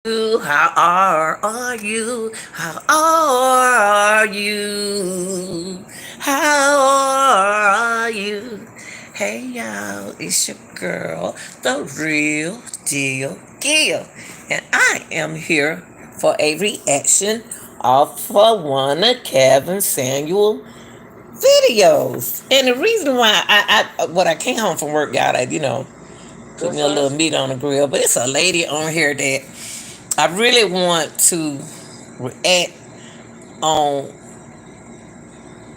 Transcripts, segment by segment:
How are you? How are you? How are you? Hey y'all, it's your girl, the real deal Gil, and I am here for a reaction of for one of Kevin Samuel videos. And the reason why I came home from work, got put me a little meat on the grill, but it's a lady on here that I really want to react on,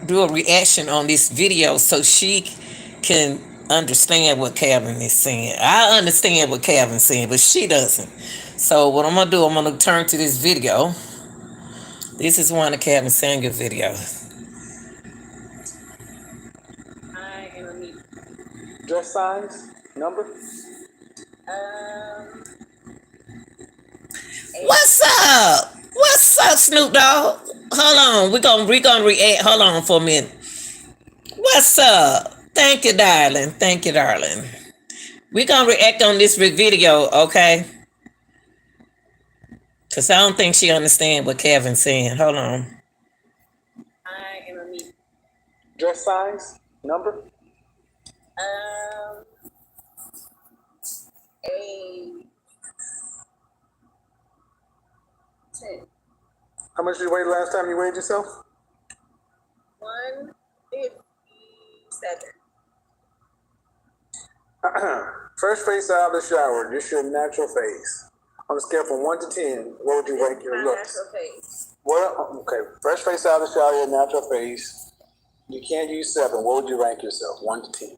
do a reaction on this video so she can understand what Calvin is saying. I understand what Calvin's saying, but she doesn't. So what I'm gonna do, I'm gonna turn to this video. This is one of Calvin Samuel videos. Dress size, number. What's up? What's up, Snoop Dogg? Hold on, we gonna react. Hold on for a minute. What's up? Thank you, darling. Thank you, darling. We gonna react on this video, okay? Cause I don't think she understand what Kevin's saying. Hold on. Dress size, number. A 10. How much did you weigh last time you weighed yourself? 157. First face out of the shower, just your natural face. On a scale from 1 to 10, what would you rank your looks? Natural face. Okay, fresh face out of the shower, your natural face. You can't use 7. What would you rank yourself? 1 to 10.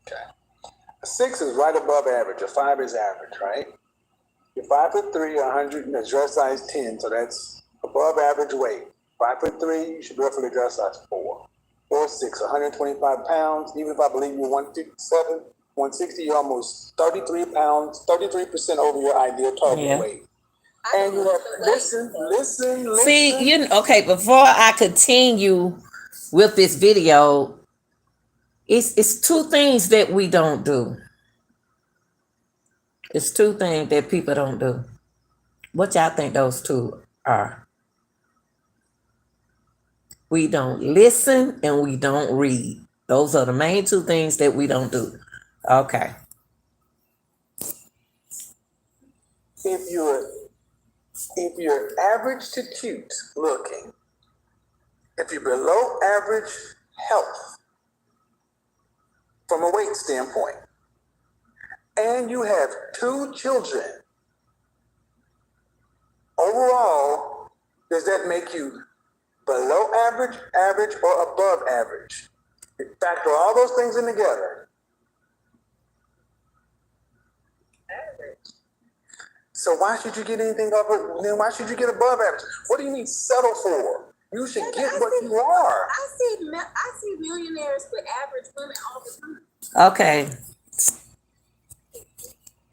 Okay. A 6 is right above average. A 5 is average, right? You're 5'3", 100, dress size 10, so that's above average weight. 5'3", you should roughly dress size 4. 4, 6, 125 pounds. Even if I believe you're 157, 160, you're almost 33 pounds, 33% over your ideal target weight. And you have, listen. See, okay, before I continue with this video, it's two things that we don't do. It's two things that people don't do. What y'all think those two are? We don't listen and we don't read. Those are the main two things that we don't do. Okay. If you're average to cute looking, if you're below average health from a weight standpoint, and you have 2 children, overall, does that make you below average, average, or above average? Factor all those things in together. Average. So why should you get anything over? Then why should you get above average? What do you mean settle for? You should get what you are. I see millionaires with average women all the time. Okay.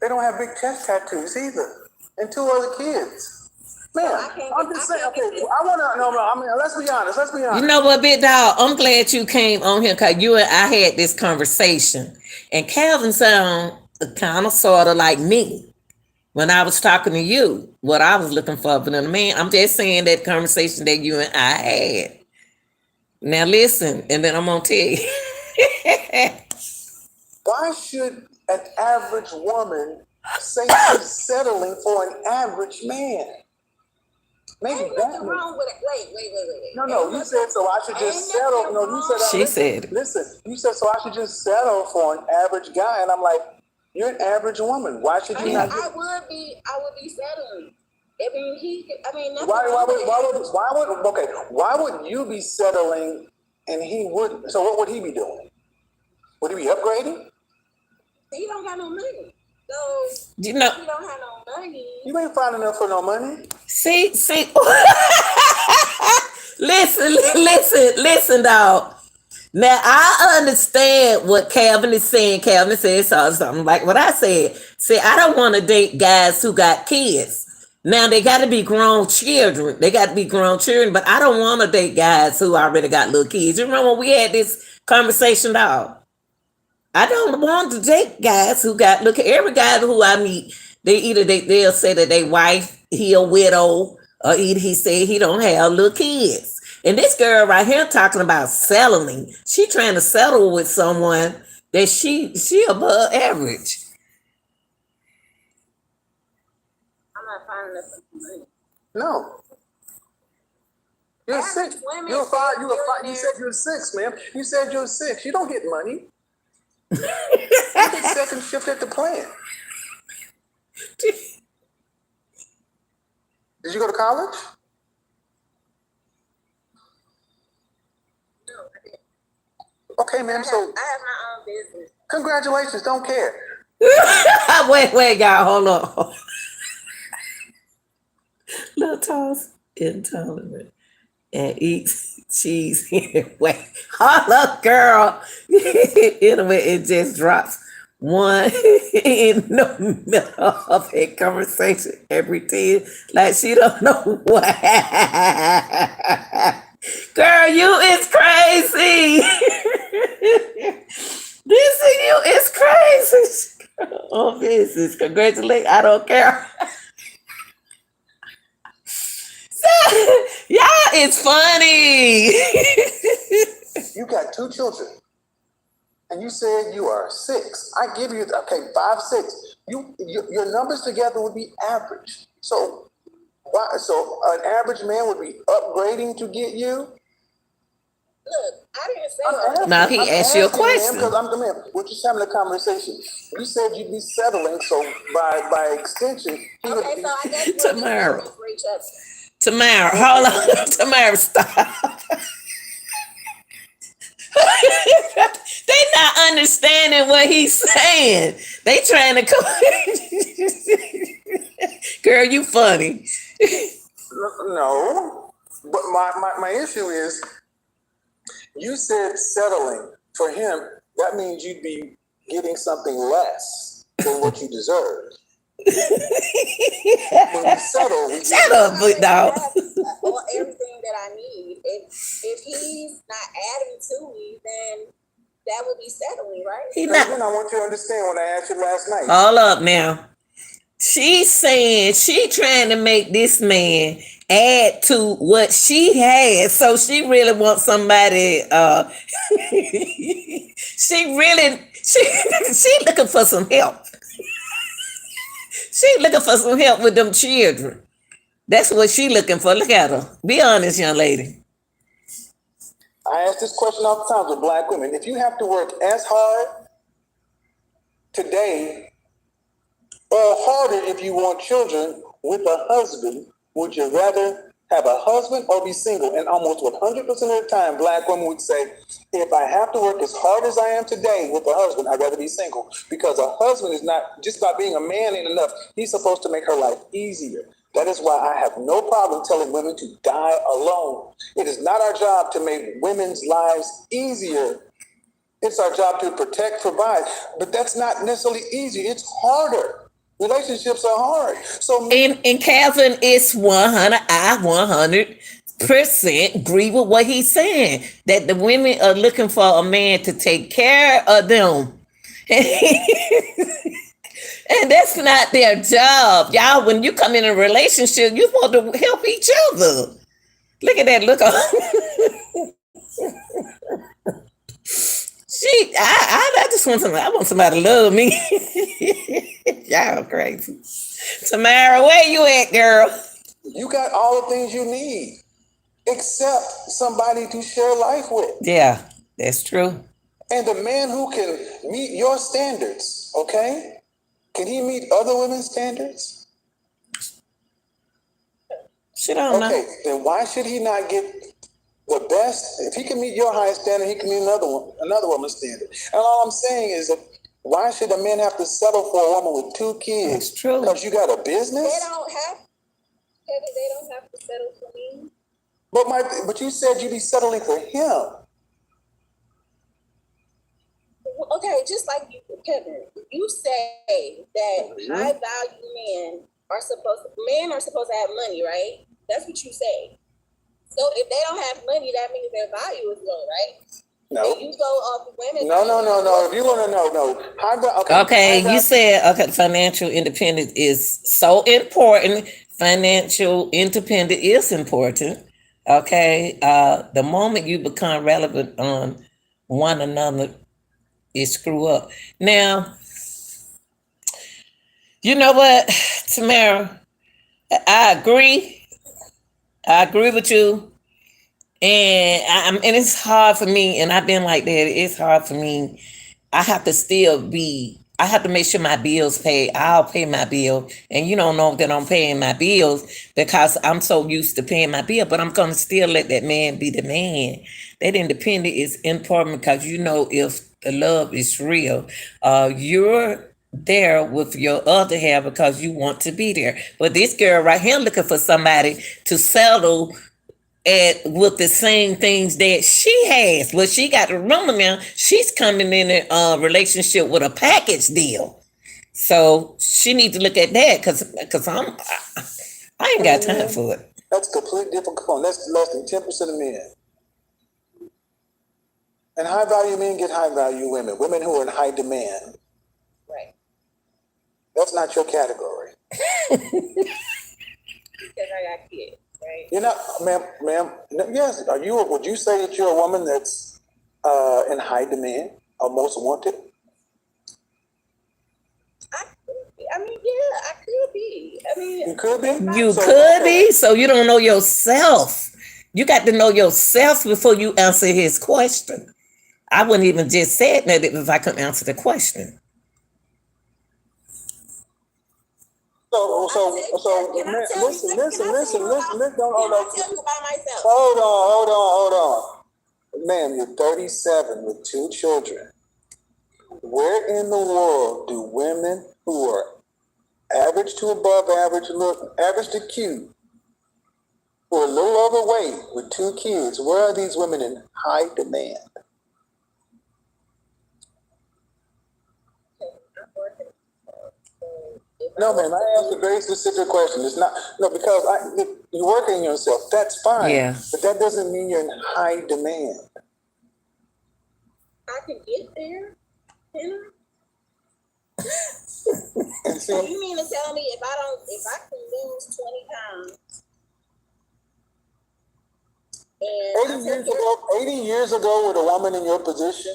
They don't have big chest tattoos either, and 2 other kids. Man, I'm just saying. Okay, I want to know. I mean, let's be honest. You know what, big dog? I'm glad you came on here because you and I had this conversation, and Calvin sound kind of sort of like me when I was talking to you. What I was looking for, but in a man, I'm just saying that conversation that you and I had. Now listen, and then I'm gonna tell you. Why should an average woman say she's settling for an average man? Maybe Ain't nothing wrong with it. Wait. No, you said so I should just settle. No, you said she said. Listen, you said so I should just settle for an average guy, and I'm like, you're an average woman. Why should you not? I would be settling. I mean, why would you be settling and he wouldn't? So what would he be doing? Would he be upgrading? He don't got no money. So you know, he don't have no money. You ain't finding enough for no money. See. listen, dog. Now I understand what Calvin is saying. Calvin said something like what I said. See, I don't want to date guys who got kids. Now they got to be grown children. But I don't want to date guys who already got little kids. You remember when we had this conversation, dog? I don't want to date guys who got look at every guy who I meet. They'll say that they wife he a widow or he said he don't have little kids. And this girl right here talking about settling. She trying to settle with someone that she above average. I'm not finding enough money. No. You're Average 6. women You're 5. say You're 5. You millionaires- said you're 6, ma'am. You said you're 6. You don't get money. You get second shift at the plant. Did you go to college? No, I didn't. Okay, ma'am. I So have my own business. congratulations. Don't care. wait, y'all, hold on. Little toss intolerant and eats cheese anyway. Hold up, girl. Anyway, it just drops one in the middle of a conversation every 10, like she don't know what. Girl, you is crazy. This of you is crazy. Oh, business. Congratulations. I don't care. Y'all, it's funny. You got 2 children, and you said you are 6. I give you 5, 6. Your numbers together would be average. So why? So an average man would be upgrading to get you. Look, I didn't say that. Now he asked you a question. Because we're just having a conversation. You said you'd be settling, so by extension, he would Okay, be. so I guess we're Tomorrow. just for each other. Tamara, hold on. Tamara, stop. They not understanding what he's saying. They trying to come. Girl, you funny. No, but my issue is, you said settling for him. That means you'd be getting something less than what you deserve. When we settle, we Shut up, but dog. All everything that I need. If he's not adding to me, then that would be settling, right? He Then not. I want you to understand what I asked you last night. Hold up now. She's saying she trying to make this man add to what she has. So she really wants somebody she looking for some help. She looking for some help with them children. That's what she looking for. Look at her. Be honest, young lady. I ask this question all the time with Black women. If you have to work as hard today or harder if you want children with a husband, would you rather have a husband or be single? And almost 100% of the time, Black women would say, if I have to work as hard as I am today with a husband, I'd rather be single. Because a husband is not, just by being a man ain't enough. He's supposed to make her life easier. That is why I have no problem telling women to die alone. It is not our job to make women's lives easier. It's our job to protect, provide. But that's not necessarily easy. It's harder. Relationships are hard. So And Calvin is 100. I 100% agree with what he's saying. That the women are looking for a man to take care of them. And that's not their job. Y'all, when you come in a relationship, you want to help each other. Look at that look on. I just want somebody. I want somebody to love me. Y'all crazy. Tamara, where you at, girl? you got all the things you need, except somebody to share life with. Yeah, that's true. And the man who can meet your standards, okay? Can he meet other women's standards? She don't know. Okay, then why should he not get the best? If he can meet your highest standard, he can meet another woman's standard. And all I'm saying is that why should a man have to settle for a woman with 2 kids? That's true. Because you got a business? They don't have to settle for me. But you said you'd be settling for him. Okay, just like you, Kevin, you say that high value men are supposed to have money, right? That's what you say. So if they don't have money, that means their value is low, right? No. And you go off women. No. If you want to know, no. Okay, you said financial independence is so important. Financial independence is important. Okay, the moment you become relevant on one another, it screw up. Now, you know what, Tamara, I agree. I agree with you, and it's hard for me, and I've been like that. It's hard for me. I have to still be. I have to make sure my bills pay. I'll pay my bill, and you don't know that I'm paying my bills because I'm so used to paying my bill. But I'm gonna still let that man be the man. That independent is important because you know if the love is real, you're there with your other half because you want to be there. But this girl right here looking for somebody to settle with the same things that she has. Well, she got to remember now, she's coming in a relationship with a package deal. So she needs to look at that because I ain't got time for it. That's a completely different component. That's less than 10% of men. And high value men get high value women. Women who are in high demand. Right. That's not your category. Because I got kids. Right. You're not, ma'am. Yes, would you say that you're a woman that's in high demand or most wanted? I mean, yeah, I could be. I mean, you could be. You could be. So you don't know yourself. You got to know yourself before you answer his question. I wouldn't even just say it if I couldn't answer the question. So, listen. Hold on. Ma'am, you're 37 with 2 children. Where in the world do women who are average to above average look, average to cute, who are a little overweight with 2 kids, where are these women in high demand? No, ma'am, I asked a very specific question. It's not, because you're working on yourself. That's fine. Yeah. But that doesn't mean you're in high demand. I can get there. And So you mean to tell me if I can lose 20 pounds? And 80 years ago with a woman in your position,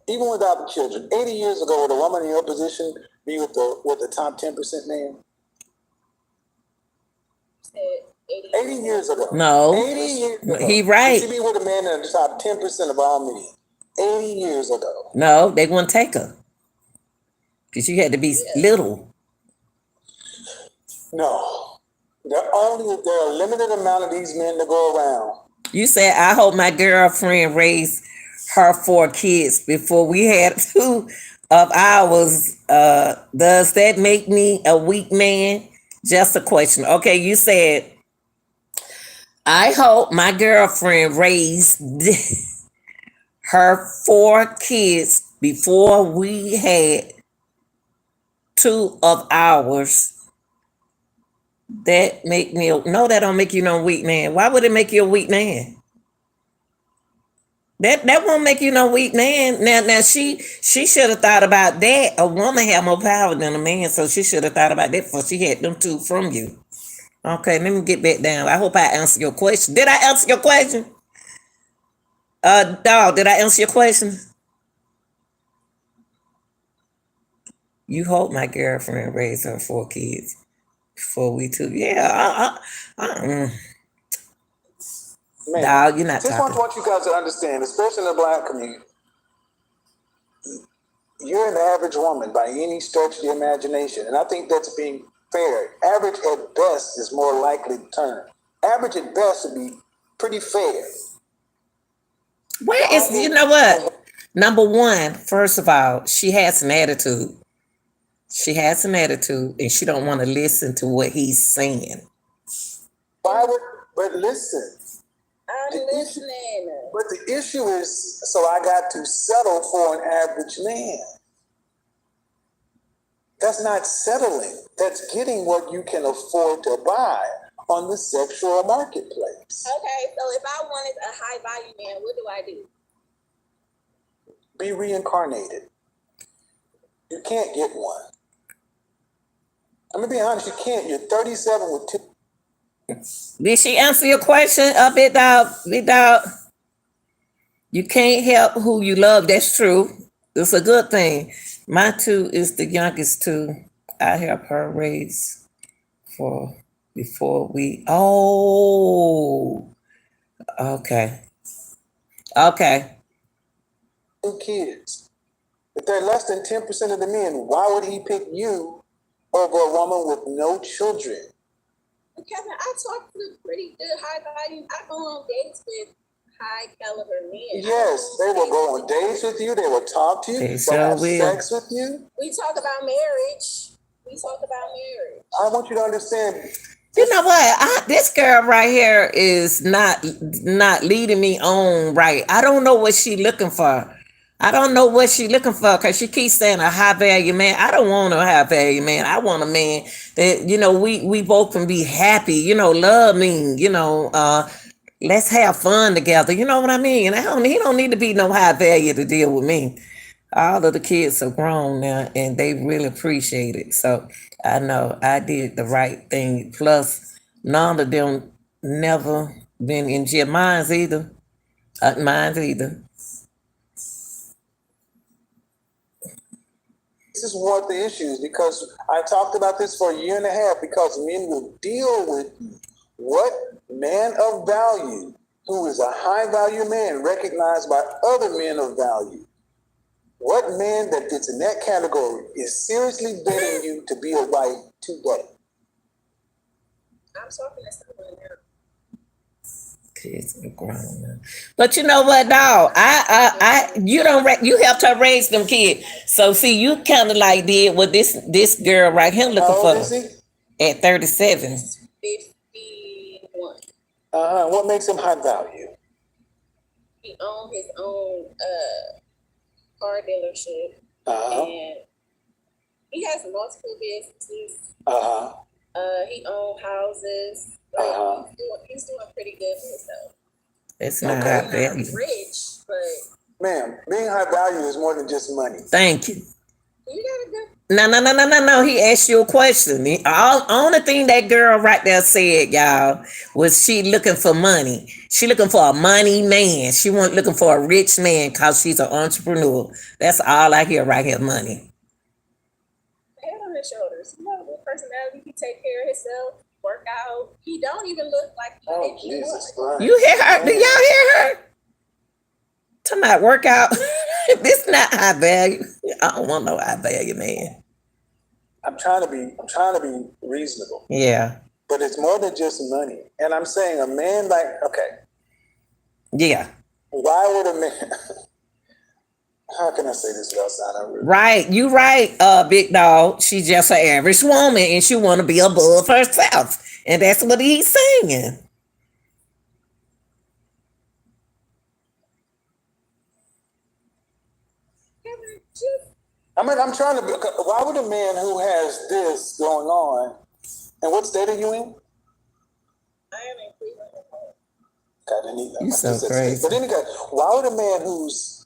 even without the children, 80 years ago with a woman in your position, be with the top 10% man? 80 years ago. No. 80 years ago. He right. She be with a man in the top 10% of all men. 80 years ago. No, they wouldn't take her. Because you had to be little. No. There are a limited amount of these men to go around. You said, I hope my girlfriend raised her 4 kids before we had 2 of ours. Does that make me a weak man? Just a question. Okay, you said, I hope my girlfriend raised her 4 kids before we had 2 of ours. That make me no, that don't make you no weak man. Why would it make you a weak man? That won't make you no weak man. Now she should have thought about that. A woman have more power than a man, so she should have thought about that before she had them 2 from you. Okay, let me get back down. I hope I answered your question. Did I answer your question? Dog, did I answer your question? You hope my girlfriend raised her 4 kids before we 2. Yeah, Man, dog, you're not just talking. want you guys to understand, especially in the Black community, you're an average woman by any stretch of the imagination, and I think that's being fair. Average at best is more likely the term. Average at best would be pretty fair. Where is, you know what? Number one, first of all, she has an attitude. She has an attitude, and she don't want to listen to what he's saying. But listen. I'm listening. But the issue is, so I got to settle for an average man. That's not settling. That's getting what you can afford to buy on the sexual marketplace. Okay, so if I wanted a high value man, what do I do? be reincarnated. You can't get one. I'm gonna be honest, you can't. You're 37 with two. Did she answer your question? Big dog. You can't help who you love. That's true. It's a good thing. My two is the youngest two. I help her raise for before we. Oh, okay. Two kids. If they're less than 10% of the men, why would he pick you over a woman with no children? Kevin, I talk to pretty good high value. I go on dates with high caliber men. Yes, they will go on dates with you. They will talk to you. They They'll have will. sex with you. We talk about marriage. I want you to understand. You know what? This girl right here is not leading me on right. I don't know what she looking for. Because she keeps saying a high value man. I don't want a high value man. I want a man that, we both can be happy, love me, let's have fun together. You know what I mean? And he don't need to be no high value to deal with me. All of the kids are grown now and they really appreciate it. So I know I did the right thing. Plus, none of them never been in jail. Mine's either. This is one of the issues, because I talked about this for a year and a half, because men will deal with what man of value, who is a high value man recognized by other men of value, what man that fits in that category is seriously vetting you to be a wife today? I'm talking to someone now. Kids are grown now. But you know what, dog? You helped her raise them kids. So see, you kind of like did what this girl right here looking How for old is he? at 37. 51. What makes him high value? He owns his own car dealership, and he has multiple businesses. He owns houses. He's doing pretty good for himself. It's not high value. He's rich, but Ma'am, being high value is more than just money. Thank you. you got a good. No. He asked you a question. The only thing that girl right there said, y'all, was she looking for money. She looking for a money man. She wasn't looking for a rich man because she's an entrepreneur. That's all I hear right here, money. Head on his shoulders. He has a good personality. He take care of himself. Work out. He don't even look like Jesus Christ. You hear her? Do y'all hear her? Talking about workout. This not high value. I don't want no high value man. I'm trying to be reasonable. Yeah. But it's more than just money. And I'm saying a man like, Yeah. why would a man, how can I say this without sounding rude? Right. You right, big dog. She's just an average woman and she want to be above herself. And that's what he's saying. I'm trying to, why would a man who has this going on, and what state are you in? I am in Cleveland. I didn't either. You so crazy. But anyway, why would a man who's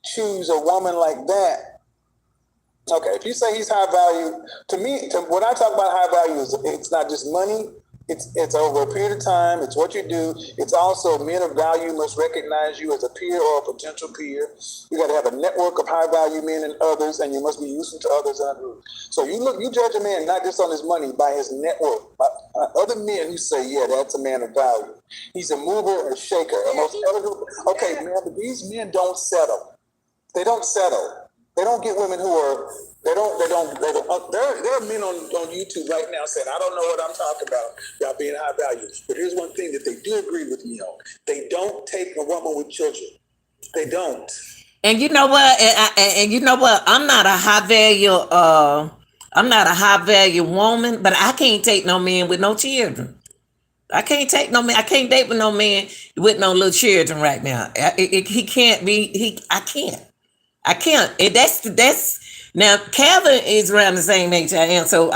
choose a woman like that? Okay, if you say he's high value, to me, when I talk about high value, it's not just money. It's over a period of time. It's what you do. It's also men of value must recognize you as a peer or a potential peer. You got to have a network of high value men and others, and you must be useful to others and others. So you judge a man not just on his money, by his network, by other men who say, yeah, that's a man of value. He's a mover and shaker. Okay, man, but these men don't settle. They don't settle. They don't get women who are. There are men on YouTube right now saying, I don't know what I'm talking about, y'all being high value. But here's one thing that they do agree with me on. They don't take a woman with children. They don't. And you know what? And you know what? I'm not a high value woman, but I can't take no man with no children. I can't take no man. I can't date with no man with no little children right now. He can't be. I can't. And that's. Now, Kevin is around the same age I am, so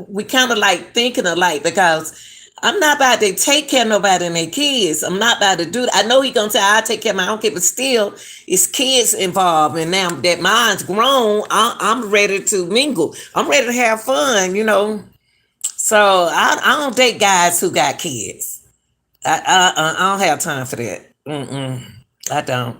we kind of like thinking alike because I'm not about to take care of nobody and their kids. I'm not about to do that. I know he gonna say I take care of my own kid, but still, it's kids involved. And now that mine's grown, I'm ready to mingle. I'm ready to have fun, you know. So I don't date guys who got kids. I don't have time for that. I don't.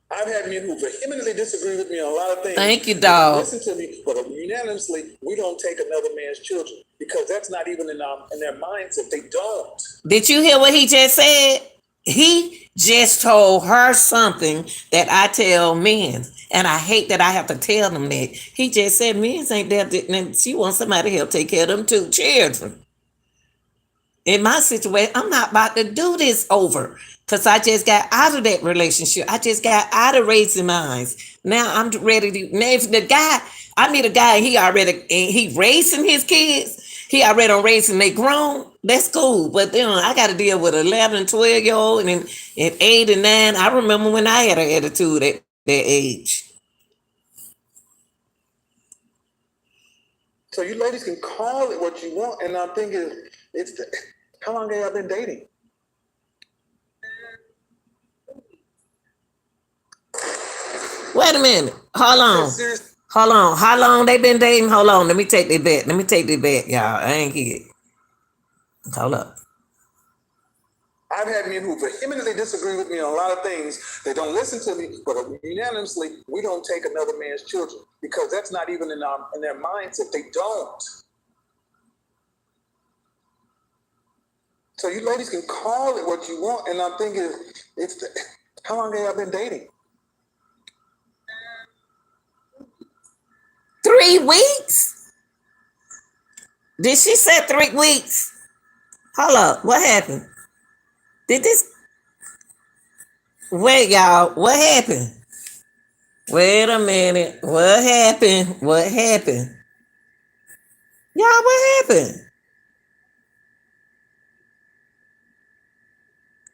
I've had men who vehemently disagree with me on a lot of things. Thank you, dog. Listen to me, but unanimously, we don't take another man's children because that's not even in their mindset. They don't. Did you hear what he just said? He just told her something that I tell men, and I hate that I have to tell them that. He just said men ain't there, and she wants somebody to help take care of them two children. In my situation, I'm not about to do this over because I just got out of that relationship. I just got out of raising mine. Now I'm ready to. Now if the guy, I need a guy, and he raising his kids. He already on raising they grown. That's cool. But then I got to deal with 11 and 12-year-old and 8 and 9. I remember when I had an attitude at that age. So you ladies can call it what you want, and I'm thinking how long have y'all been dating? Wait a minute. Hold on. Hold on. How long they been dating? Hold on. Let me take their bet. Y'all. I ain't here. Hold up. I've had men who vehemently disagree with me on a lot of things. They don't listen to me, but unanimously, we don't take another man's children because that's not even in their mindset. They don't. So you ladies can call it what you want, and I'm thinking how long have y'all been dating? 3 weeks? Did she say 3 weeks? Hold up. What happened? Did this? Wait, y'all. What happened? Wait a minute. What happened? What happened? Y'all, what happened?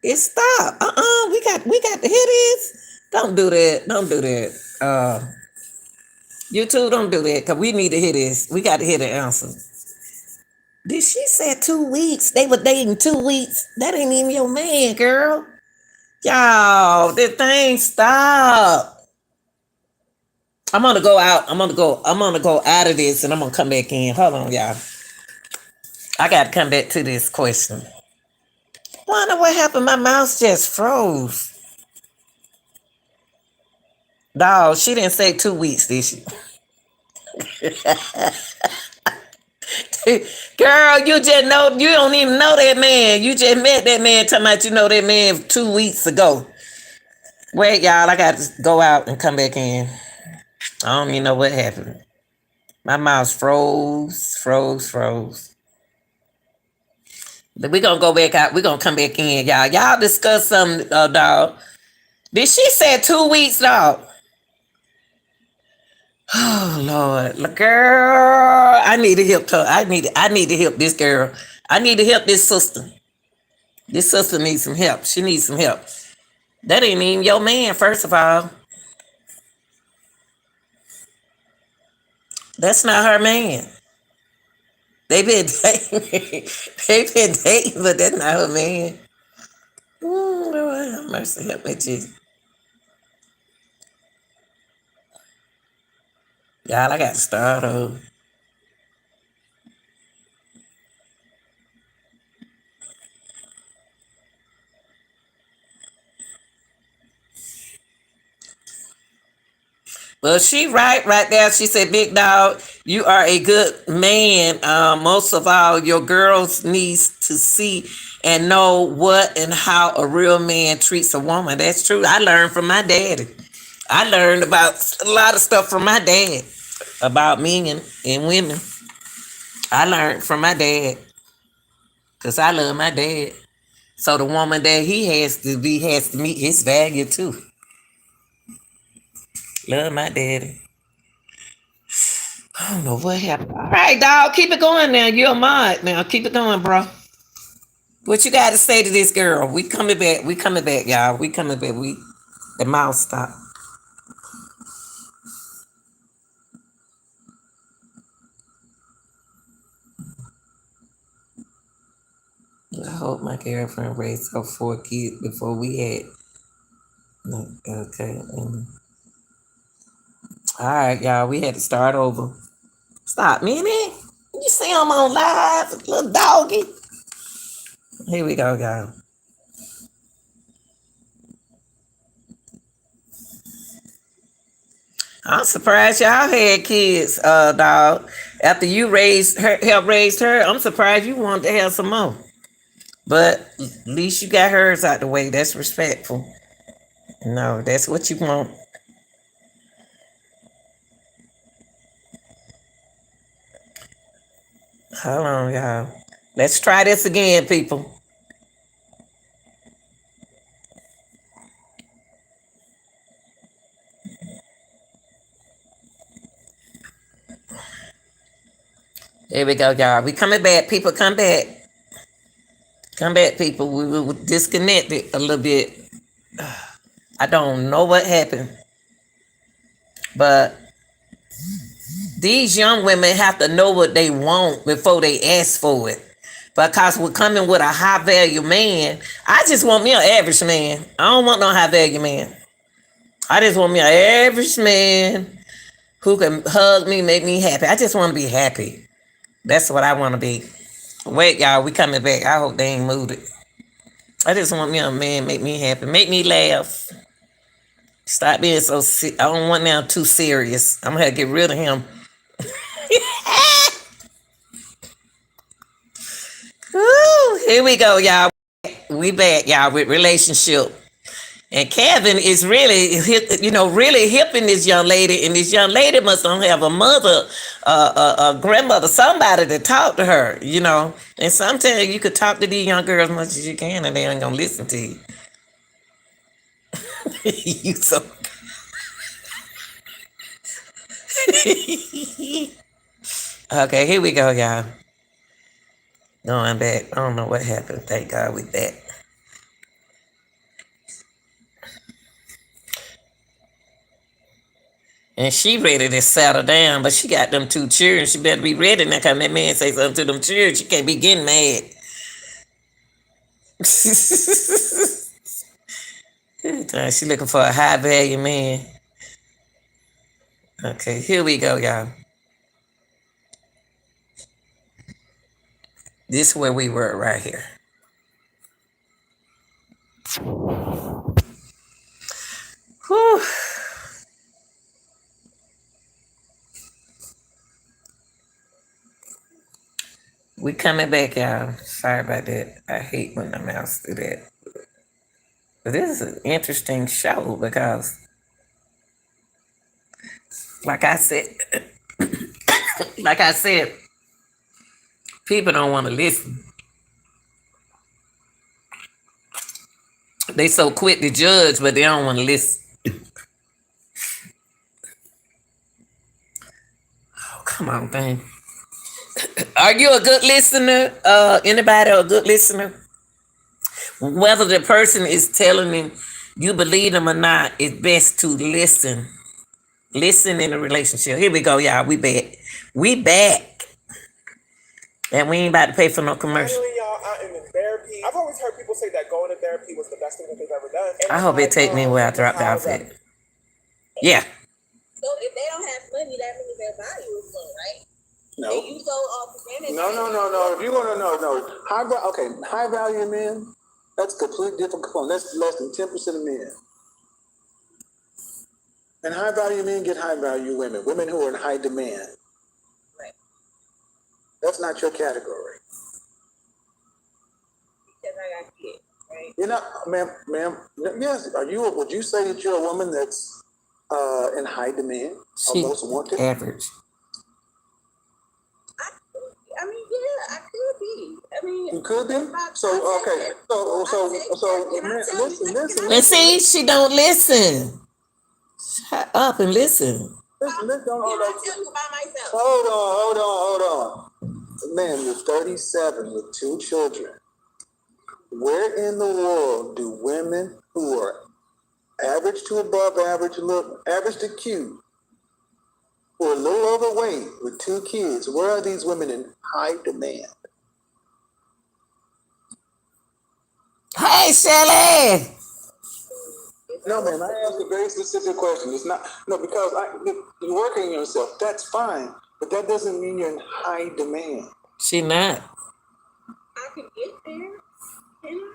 It stopped. We got to hear this. Don't do that. Don't do that. You two don't do that because we need to hear this. We got to hear the answer. Did she say 2 weeks? They were dating 2 weeks. That ain't even your man, girl. Y'all, the thing stop. I'm gonna go out. I'm gonna go out of this and I'm gonna come back in. Hold on, y'all. I gotta come back to this question. Wonder what happened. My mouse just froze. Dog, she didn't say 2 weeks, did she? Girl, you just know, you don't even know that man. You just met that man talking about you know that man 2 weeks ago. Wait, y'all, I got to go out and come back in. I don't even know what happened. My mouse froze. But we're going to go back out. We're going to come back in, y'all. Y'all discuss something, dog. Did she say 2 weeks, dog? Oh, Lord. Look, girl, I need to help her. I need to help this girl. I need to help this sister. This sister needs some help. She needs some help. That ain't even your man, first of all. That's not her man. They been dating. But that's not her man. Lord have mercy, help me, Jesus. Y'all, I got to start over. Well, she right there. She said, "Big dog, you are a good man. Most of all, your girls needs to see and know what and how a real man treats a woman." That's true. I learned from my daddy. I learned about a lot of stuff from my dad about men and women. I learned from my dad because I love my dad. So the woman that he has to meet his value too. Love my daddy. I don't know what happened. All right, dog, keep it going now. You're a mod now. Keep it going, bro. What you got to say to this girl? We coming back, y'all. We coming back. The mouse stopped. hope my girlfriend raised her 4 kids before we had. Okay. All right, y'all. We had to start over. Stop, Minnie. You see him on live, little doggy. Here we go, y'all. I'm surprised y'all had kids, dog. After you helped raise her, I'm surprised you wanted to have some more. But at least you got hers out the way. That's respectful. No, that's what you want. Hold on, y'all. Let's try this again, people. There we go, y'all. We coming back. People, come back. Come back, people. We were disconnected a little bit. I don't know what happened. But these young women have to know what they want before they ask for it. Because we're coming with a high value man. I just want me an average man. I don't want no high value man. I just want me an average man who can hug me, make me happy. I just want to be happy. That's what I want to be. Wait, y'all, we coming back. I hope they ain't moved it. I just want me a man, make me happy, make me laugh. Stop being so I don't want now too serious. I'm gonna have to get rid of him. Ooh, here we go, y'all. We back, y'all, with relationship. And Kevin is really, really hipping this young lady, and this young lady must don't have a mother, a grandmother, somebody to talk to her, And sometimes you could talk to these young girls as much as you can, and they ain't gonna listen to you. You so. Okay, here we go, y'all. Going back. I don't know what happened. Thank God we back. And she ready to settle down, but she got them 2 children. She better be ready now, because that man say something to them children. She can't be getting mad. She looking for a high value man. Okay, here we go, y'all. This is where we were right here. Whew. We coming back, y'all. Sorry about that. I hate when the mouse do that. But this is an interesting show because, like I said, people don't want to listen. They so quick to judge, but they don't want to listen. Oh, come on, thing. Are you a good listener? Anybody a good listener? Whether the person is telling you believe them or not, it's best to listen. Listen in a relationship. Here we go, y'all. We back. And we ain't about to pay for no commercial. Finally, y'all out in therapy. I've always heard people say that going to therapy was the best thing that they've ever done. And I hope it take me where I dropped the outfit. Yeah. So if they don't have money, that means their value is low, right? No. And you go off of management. No. If you want to know, high value men, that's a completely different component. That's less than 10% of men. And high value men get high value women, women who are in high demand. Right. That's not your category. Because I got kids, right? You're not, ma'am. Yes, would you say that you're a woman that's in high demand, or most wanted? Average. I mean, yeah, I could be. I mean, you could be. So okay. Listen. And see, she don't listen. Shut up and listen. Listen. Myself. Hold on. Man, you're 37 with 2 children. Where in the world do women who are average to above average, average to cute, who are a little overweight with 2 kids, where are these women in high demand? Hey, Shelly. No, man, I asked a very specific question. It's not, no, because you're working on yourself. That's fine. But that doesn't mean you're in high demand. She not. I can get there. Can I?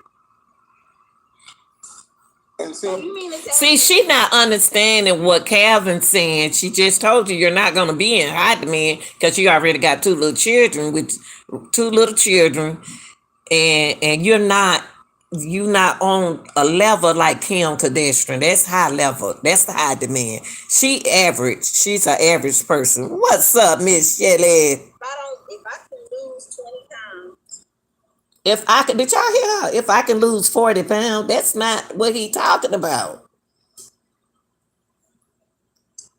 And So see, you mean to tell See, me she not understanding what Calvin's saying. She just told you you're not gonna be in high demand because you already got two little children, and you not on a level like Kim Kardashian. That's high level. That's the high demand. She average. She's an average person. What's up, Miss Shelley? if I can lose 20 pounds, If I could, did y'all hear her? If I can lose 40 pounds, that's not what he talking about.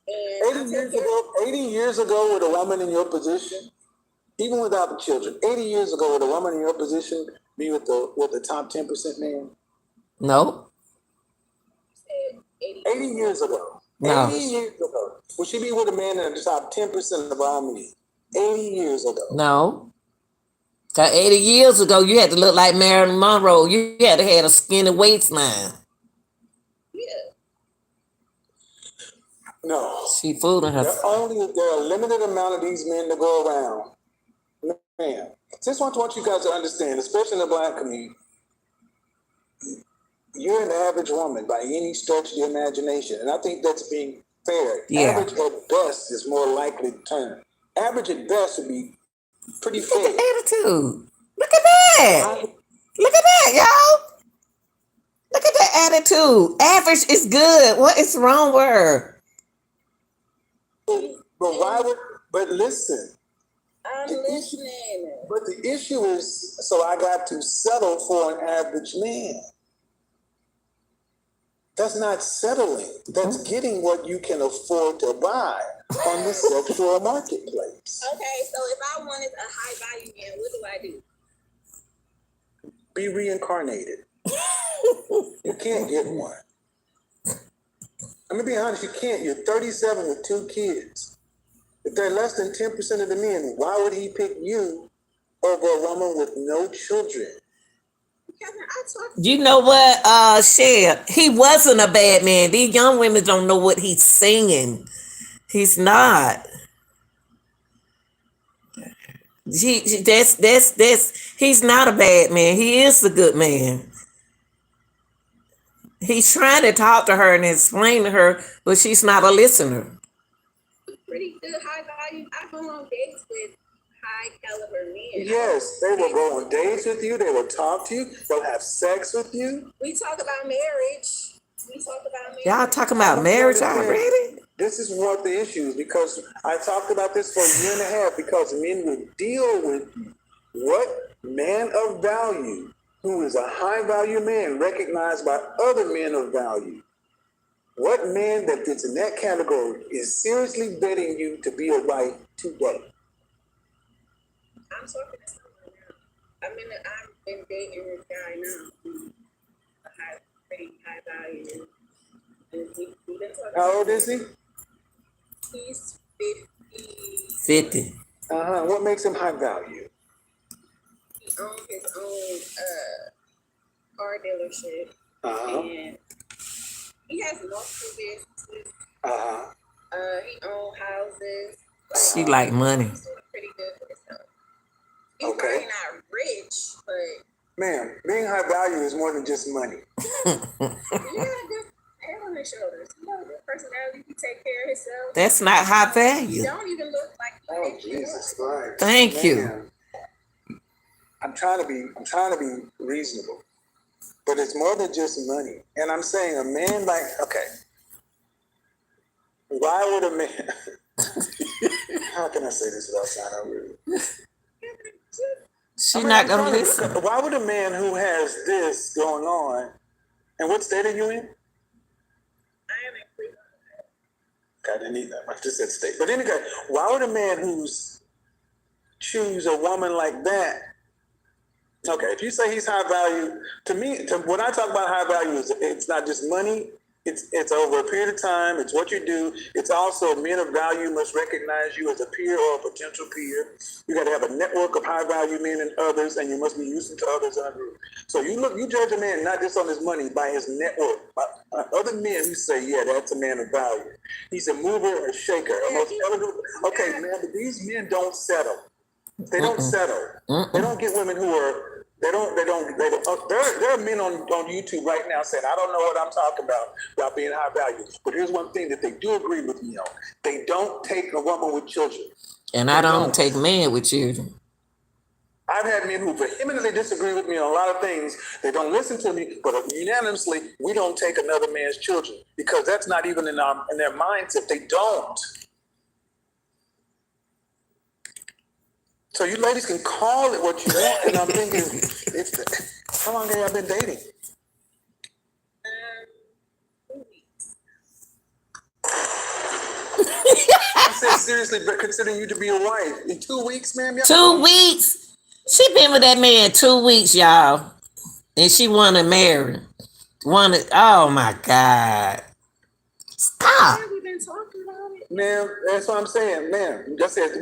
and I 80 take years care, ago, 80 years ago with a woman in your position, even without the children, 80 years ago with a woman in your position, be with the top 10% man. No, said 80. 80 years ago. no, 80 years ago. Would she be with a man in the top 10% of all men? 80 years ago. no. Cause 80 years ago, you had to look like Marilyn Monroe. You had to have a skinny waistline. Yeah. No. She fooling There herself. are a limited amount of these men to go around. Man, just want you guys to understand, especially in the Black community, you're an average woman by any stretch of the imagination. And I think that's being fair. Yeah. Average at best is more likely to turn. Average at best would be pretty Look at fair. the attitude. Look at that. Look at that, y'all. Look at that attitude. Average is good. What is wrong with her? But listen, I'm listening. but the issue is, so I got to settle for an average man. That's not settling. That's getting what you can afford to buy on the sexual marketplace. Okay, so if I wanted a high value man, what do I do? Be reincarnated. You can't get one. I'm gonna be honest, you can't. You're 37 with 2 kids. If they're less than 10% of the men, why would he pick you over a woman with no children? Kevin, I talk. You know what, Cher? He wasn't a bad man. These young women don't know what he's singing. He's not. He's not a bad man. He is a good man. He's trying to talk to her and explain to her, but she's not a listener. Pretty good high value. I go on dates with high caliber men. Yes, they will go on dates with you. They will talk to you. They'll have sex with you. We talk about marriage. We talk about marriage. Y'all talking about marriage already? This is what the issue is, because I talked about this for a year and a half, because men would deal with what man of value, who is a high value man recognized by other men of value, what man that fits in that category is seriously betting you to be a wife today. I'm talking to someone now. I've been dating this guy now. Who's a pretty high value. And we been talking. How old is he? He's 50. 50. What makes him high value? He owns his own car dealership. And he has multiple businesses. He owns houses. She like money. He's doing pretty good for himself. He's Okay. probably not rich, but Man, being high value is more than just money. he got a good head on his shoulders. He got a good personality. He take care of himself. That's not high He value. don't even look like he Oh, makes you Jesus look. Christ. Thank you. Man. I'm trying to be reasonable. But it's more than just money. And I'm saying a man like, okay, why would a man, how can I say this without sounding rude? She's not gonna I'm trying listen. why would a man who has this going on, and what state are you in? I am in Cleveland. I didn't need that. I just said state. But anyway, why would a man who's choose a woman like that? Okay, if you say he's high value, to me, when I talk about high value, it's not just money, It's over a period of time. It's what you do. It's also men of value must recognize you as a peer or a potential peer. You got to have a network of high value men and others, and you must be useful to others in a group. So you judge a man not just on his money, by his network, by other men who say, yeah, that's a man of value. He's a mover or shaker. Okay, man, but these men don't settle. They don't settle. They don't get women who are. There are men on YouTube right now saying, I don't know what I'm talking about being high value. But here's one thing that they do agree with me on. They don't take a woman with children. And I don't take men with children. I've had men who vehemently disagree with me on a lot of things. They don't listen to me, but unanimously, we don't take another man's children because that's not even in their mindset. They don't. So you ladies can call it what you want, and I'm thinking, how long have y'all been dating? 2 weeks. I said seriously, but considering you to be a wife in 2 weeks, ma'am. 2 weeks. She been with that man 2 weeks, y'all, and she wanna marry. Oh my God! Stop. Have we been talking about it? Ma'am, that's what I'm saying, ma'am. I said,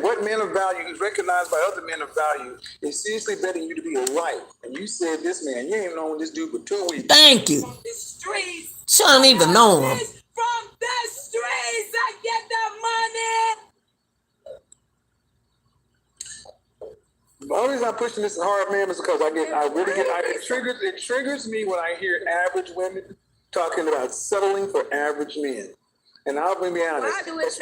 what man of value is recognized by other men of value is seriously betting you to be a wife. And you said this man, you ain't even known this dude for 2 weeks. Thank you. From the streets. She don't even know him. From the streets, I get the money. The only reason I'm pushing this hard, ma'am, is because it triggers me when I hear average women talking about settling for average men. And I'll be honest. Why do it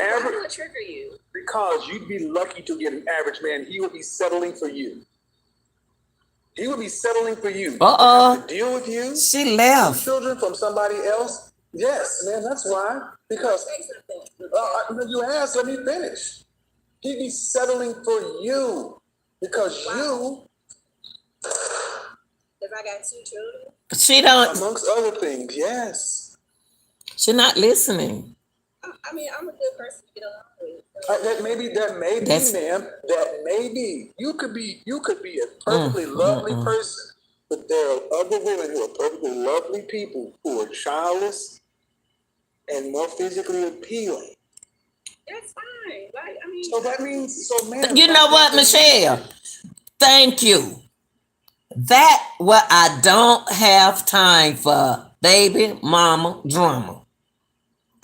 trigger you? Because you'd be lucky to get an average man. He would be settling for you. He would be settling for you. To deal with you. She left. Children from somebody else. Yes, man, that's why. Because you asked, let me finish. He'd be settling for you. Because you. Because I got 2 children. She don't. Amongst other things, yes. She not listening. I mean, I'm a good person to get along with. That may be, ma'am. That may be. You could be a perfectly lovely person, but there are other women who are perfectly lovely people who are childless and more physically appealing. That's fine. Like, I mean, So that means, ma'am. You know what, Michelle? Thank you. That what I don't have time for, baby mama drama.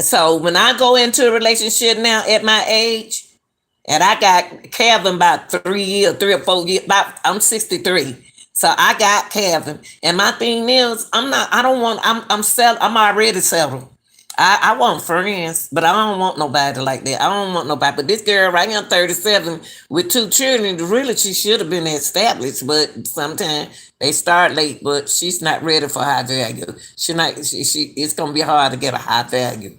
So when I go into a relationship now at my age, and I got Kevin about 3 or 4 years, I'm 63. So I got Kevin. And my thing is, I'm already settled. I want friends, but I don't want nobody like that. I don't want nobody. But this girl right now, 37, with 2 children, really she should have been established, but sometimes they start late, but she's not ready for high value. It's gonna be hard to get a high value.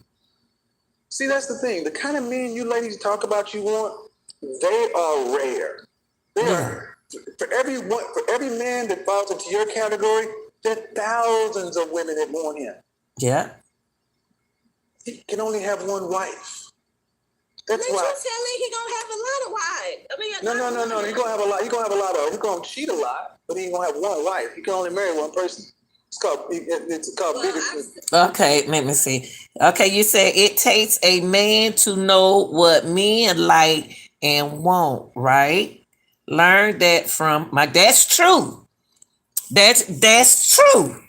See, that's the thing. The kind of men you ladies talk about you want, they are rare. They are for every man that falls into your category, there are thousands of women that want him. Yeah. He can only have one wife. That's why. you telling he gonna have a lot of wives. I mean, No. He gonna have a lot. He gonna cheat a lot, but he ain't gonna have one wife. He can only marry one person. It's called bigotry. Okay, let me see. Okay, you said it takes a man to know what men like and want, right? Learn that from that's true. That's true.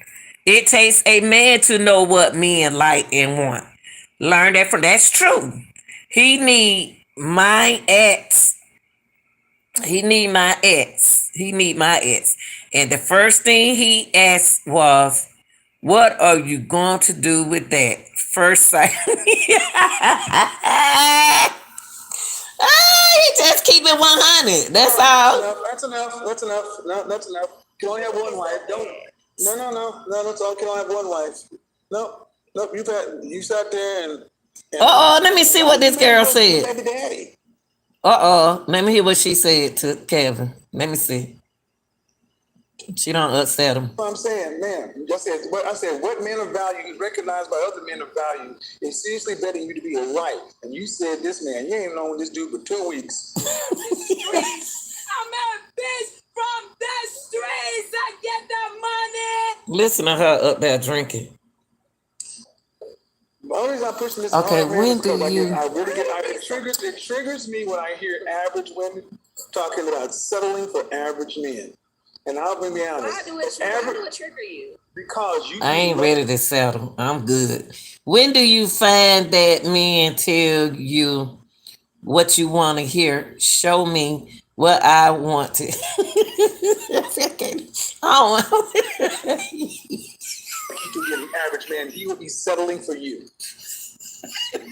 It takes a man to know what men like and want. Learn that from that's true. He need my ex. He need my ex. And the first thing he asked was, what are you going to do with that? First sight. He just keep it 100. That's all. That's enough. No, that's enough. You can only have one wife. Don't. No. That's all. You can only have one wife. No. You sat there and. Let me see what this girl said. Baby daddy. Let me hear what she said to Kevin. Let me see. She don't upset him. What I'm saying, man. I said, what man of value is recognized by other men of value is seriously betting you to be a wife. And you said this man, you ain't known this dude for 2 weeks. I'm a bitch from the streets. I get the money. Listen to her up there drinking. stop pushing this Okay, hard, man, when is because do you? it triggers me when I hear average women talking about settling for average men. And I'll be honest. Why do it trigger you? Because you I ain't ready to settle. I'm good. When do you find that men tell you what you want to hear? Show me what I want to. Oh, to be an average man, he would be settling for you.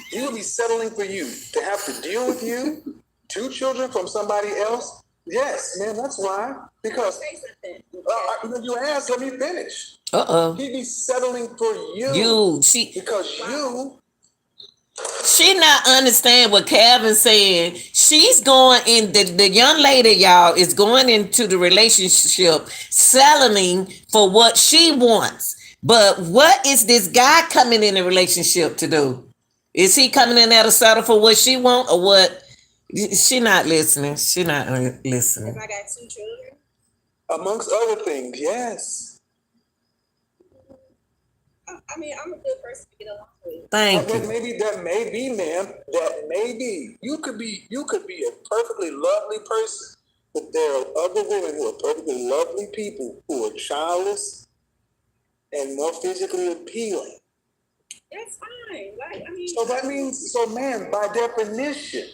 He would be settling for you to have to deal with you, 2 children from somebody else. Yes, man, that's why. Because Say something. you asked, let me finish. uh-oh. He'd be settling for you. Because she not understand what Calvin said. She's going in the young lady, y'all, is going into the relationship settling for what she wants. But what is this guy coming in the relationship to do? Is he coming in there to settle for what she want or what? She not listening. She not listening. If I got 2 children, amongst other things, yes. I mean, I'm a good person to get along with. Thank you. That may be, ma'am. That may be. You could be a perfectly lovely person, but there are other women who are perfectly lovely people who are childless and more physically appealing. That's fine. Like, I mean. So that means, man, by definition,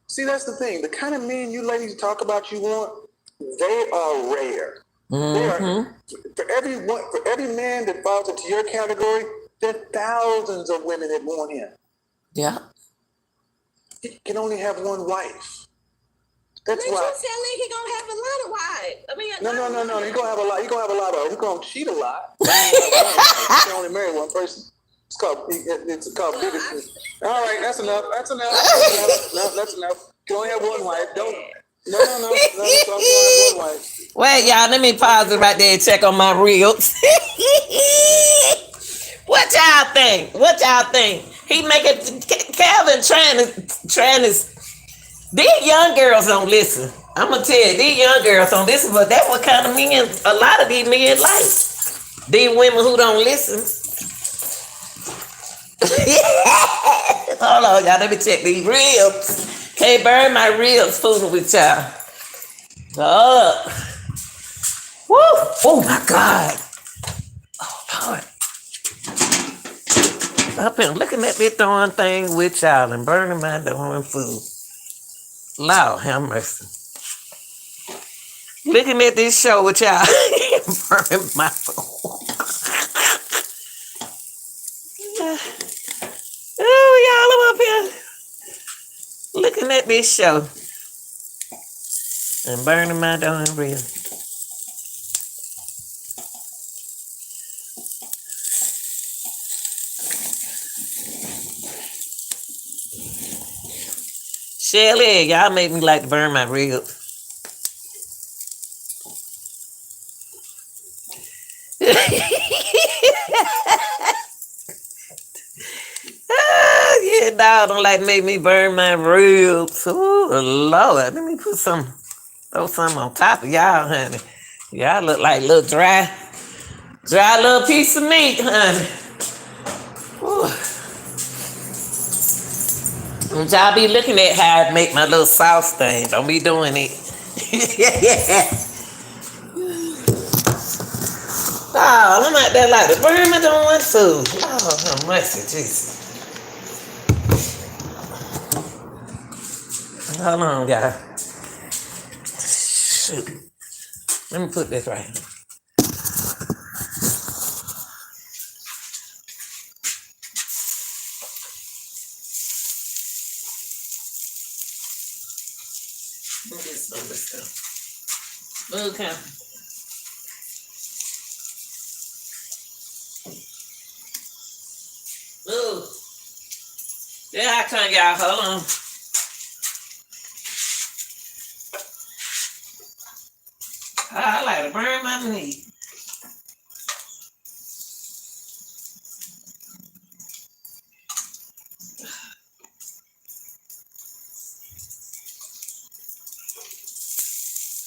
see, that's the thing. The kind of men you ladies talk about you want, they are rare. Mm-hmm. For every man that falls into your category, there are thousands of women that want him. Yeah. He can only have one wife. That's But why. you telling he gonna have a lot of wives. I mean, No. He's gonna have a lot. He's gonna cheat a lot. He can only marry one person. It's called bigotry. All right, that's enough. That's enough. That's enough. You can only have one wife. Don't. No. That's all. You only have one wife. Wait, y'all, let me pause it right there and check on my reels. What y'all think? He making Calvin trying to. These young girls don't listen. I'm gonna tell you, these young girls don't listen, but that's what kind of men a lot of these men like. These women who don't listen. Hold on, y'all. Let me check these ribs. Can't burn my ribs fooling with y'all. Woo! Oh my God! Oh Lord! I've been looking at this darn thing with y'all and burning my darn food. Lord have mercy. Looking at this show with y'all burning my food. Oh, y'all, I'm up here looking at this show and burning my darn ribs. Shelly, y'all make me like to burn my ribs. Yeah, dog don't like to make me burn my ribs. Oh Lord, let me throw some on top of y'all, honey. Y'all look like a little dry little piece of meat, honey. Whew. And y'all be looking at how I make my little sauce thing. Don't be doing it. Oh, I'm out there like to burn my darn food. Oh, how mercy, Jesus. Hold on, y'all. Shoot. Let me put this right here. Look at this other stuff. Look, huh? Ooh. Yeah, I come, y'all. Hold on. I like to burn my meat.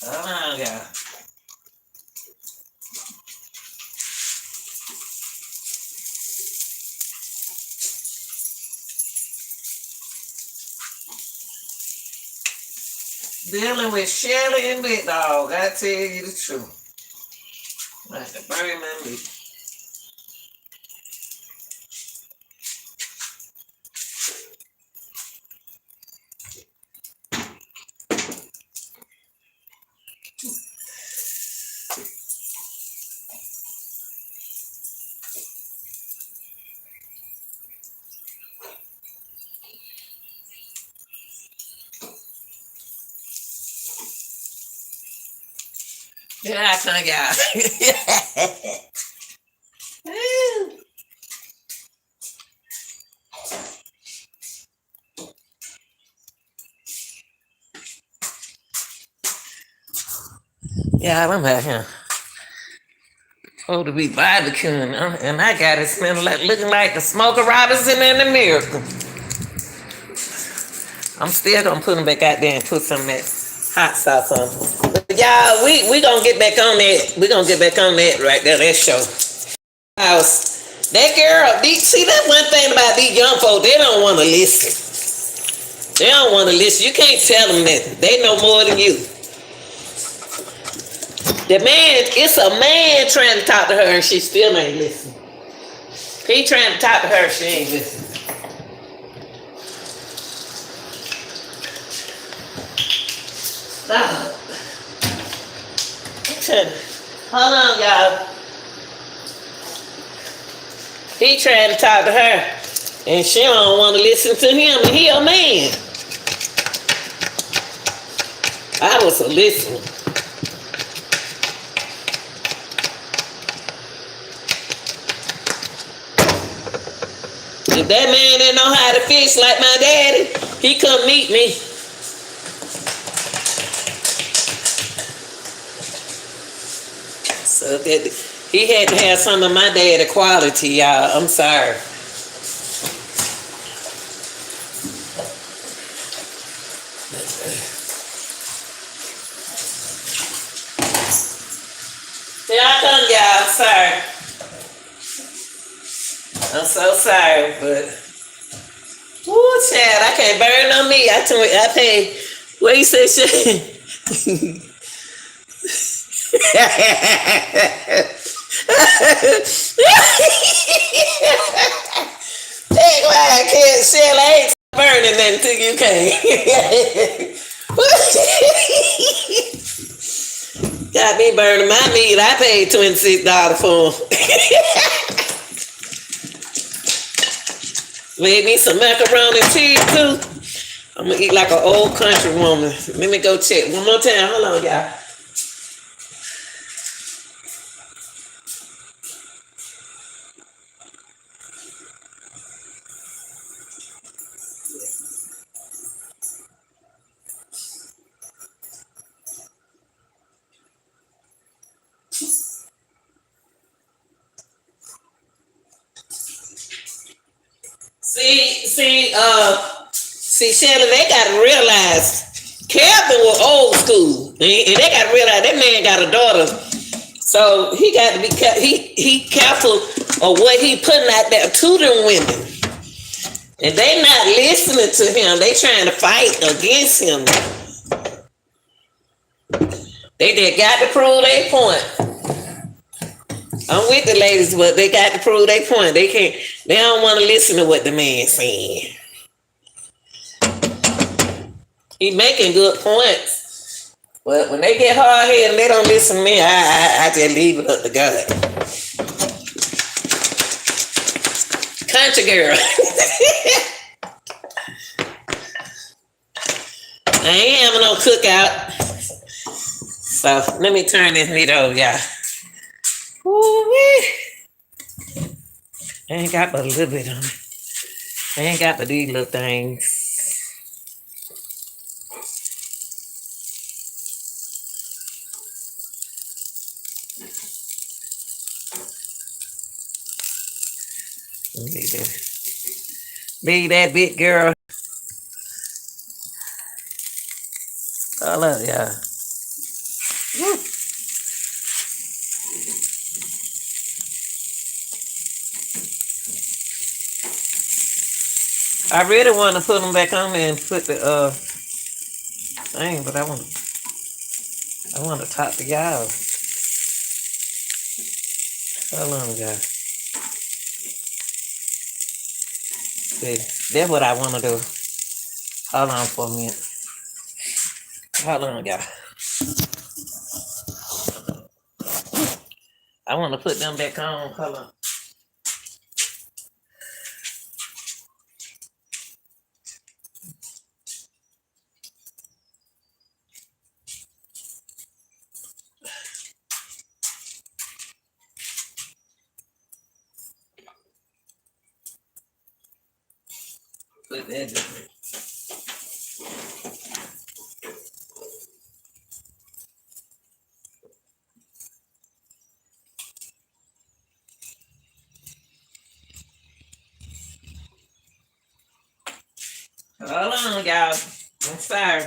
Hold on, y'all. Dealing with Shelly and Big Dog, I tell you the truth. Like the burn my meat. Yeah, I can't get Yeah, I'm out here. Supposed to be barbecuing, and I got it smelling like looking like the Smoker Robinson and the Miracle. I'm still gonna put them back out there and put some of that hot sauce on. But y'all, we gonna get back on that. We gonna get back on that right there. That show. House. That girl. See, that's one thing about these young folks. They don't want to listen. They don't want to listen. You can't tell them nothing. They know more than you. The man, it's a man trying to talk to her and she still ain't listening. He trying to talk to her, she ain't listening. Stop. Hold on, y'all. He trying to talk to her and she don't want to listen to him and he a man. I was a listener. If that man didn't know how to fish like my daddy, he come meet me. So that he had to have some of my daddy quality, y'all. I'm sorry. Here I come, y'all. I'm sorry. I'm so sorry, but ooh, child, I can't burn on me. I pay. What you say, shit? That's why I can't sell. I ain't burning nothing until you can. Got me burning my meat. I paid $26 for them. Made me some macaroni and cheese too. I'm gonna eat like an old country woman. Let me go check one more time. Hold on, y'all. See, Shelly, they gotta realize Calvin was old school, and they gotta realize that man got a daughter, so he got to be he careful of what he putting out there to them women, and they not listening to him. They trying to fight against him. They just got to prove their point. I'm with the ladies, but they got to prove their point. They don't want to listen to what the man's saying. He making good points. But when they get hard headed and they don't listen to me, I just leave it up to God. Country girl. I ain't having no cookout. So let me turn this meat over, y'all. Ooh-wee. I ain't got but a little bit on it. I ain't got but these little things. Be that big girl. I love y'all. Woo. I really want to put them back on there and put the Dang, but I want to talk to y'all. Hold on, guys. See, that's what I want to do. Hold on for a minute. Hold on, guys. I want to put them back on. Hold on. Put that down. Hold on, y'all. I'm sorry.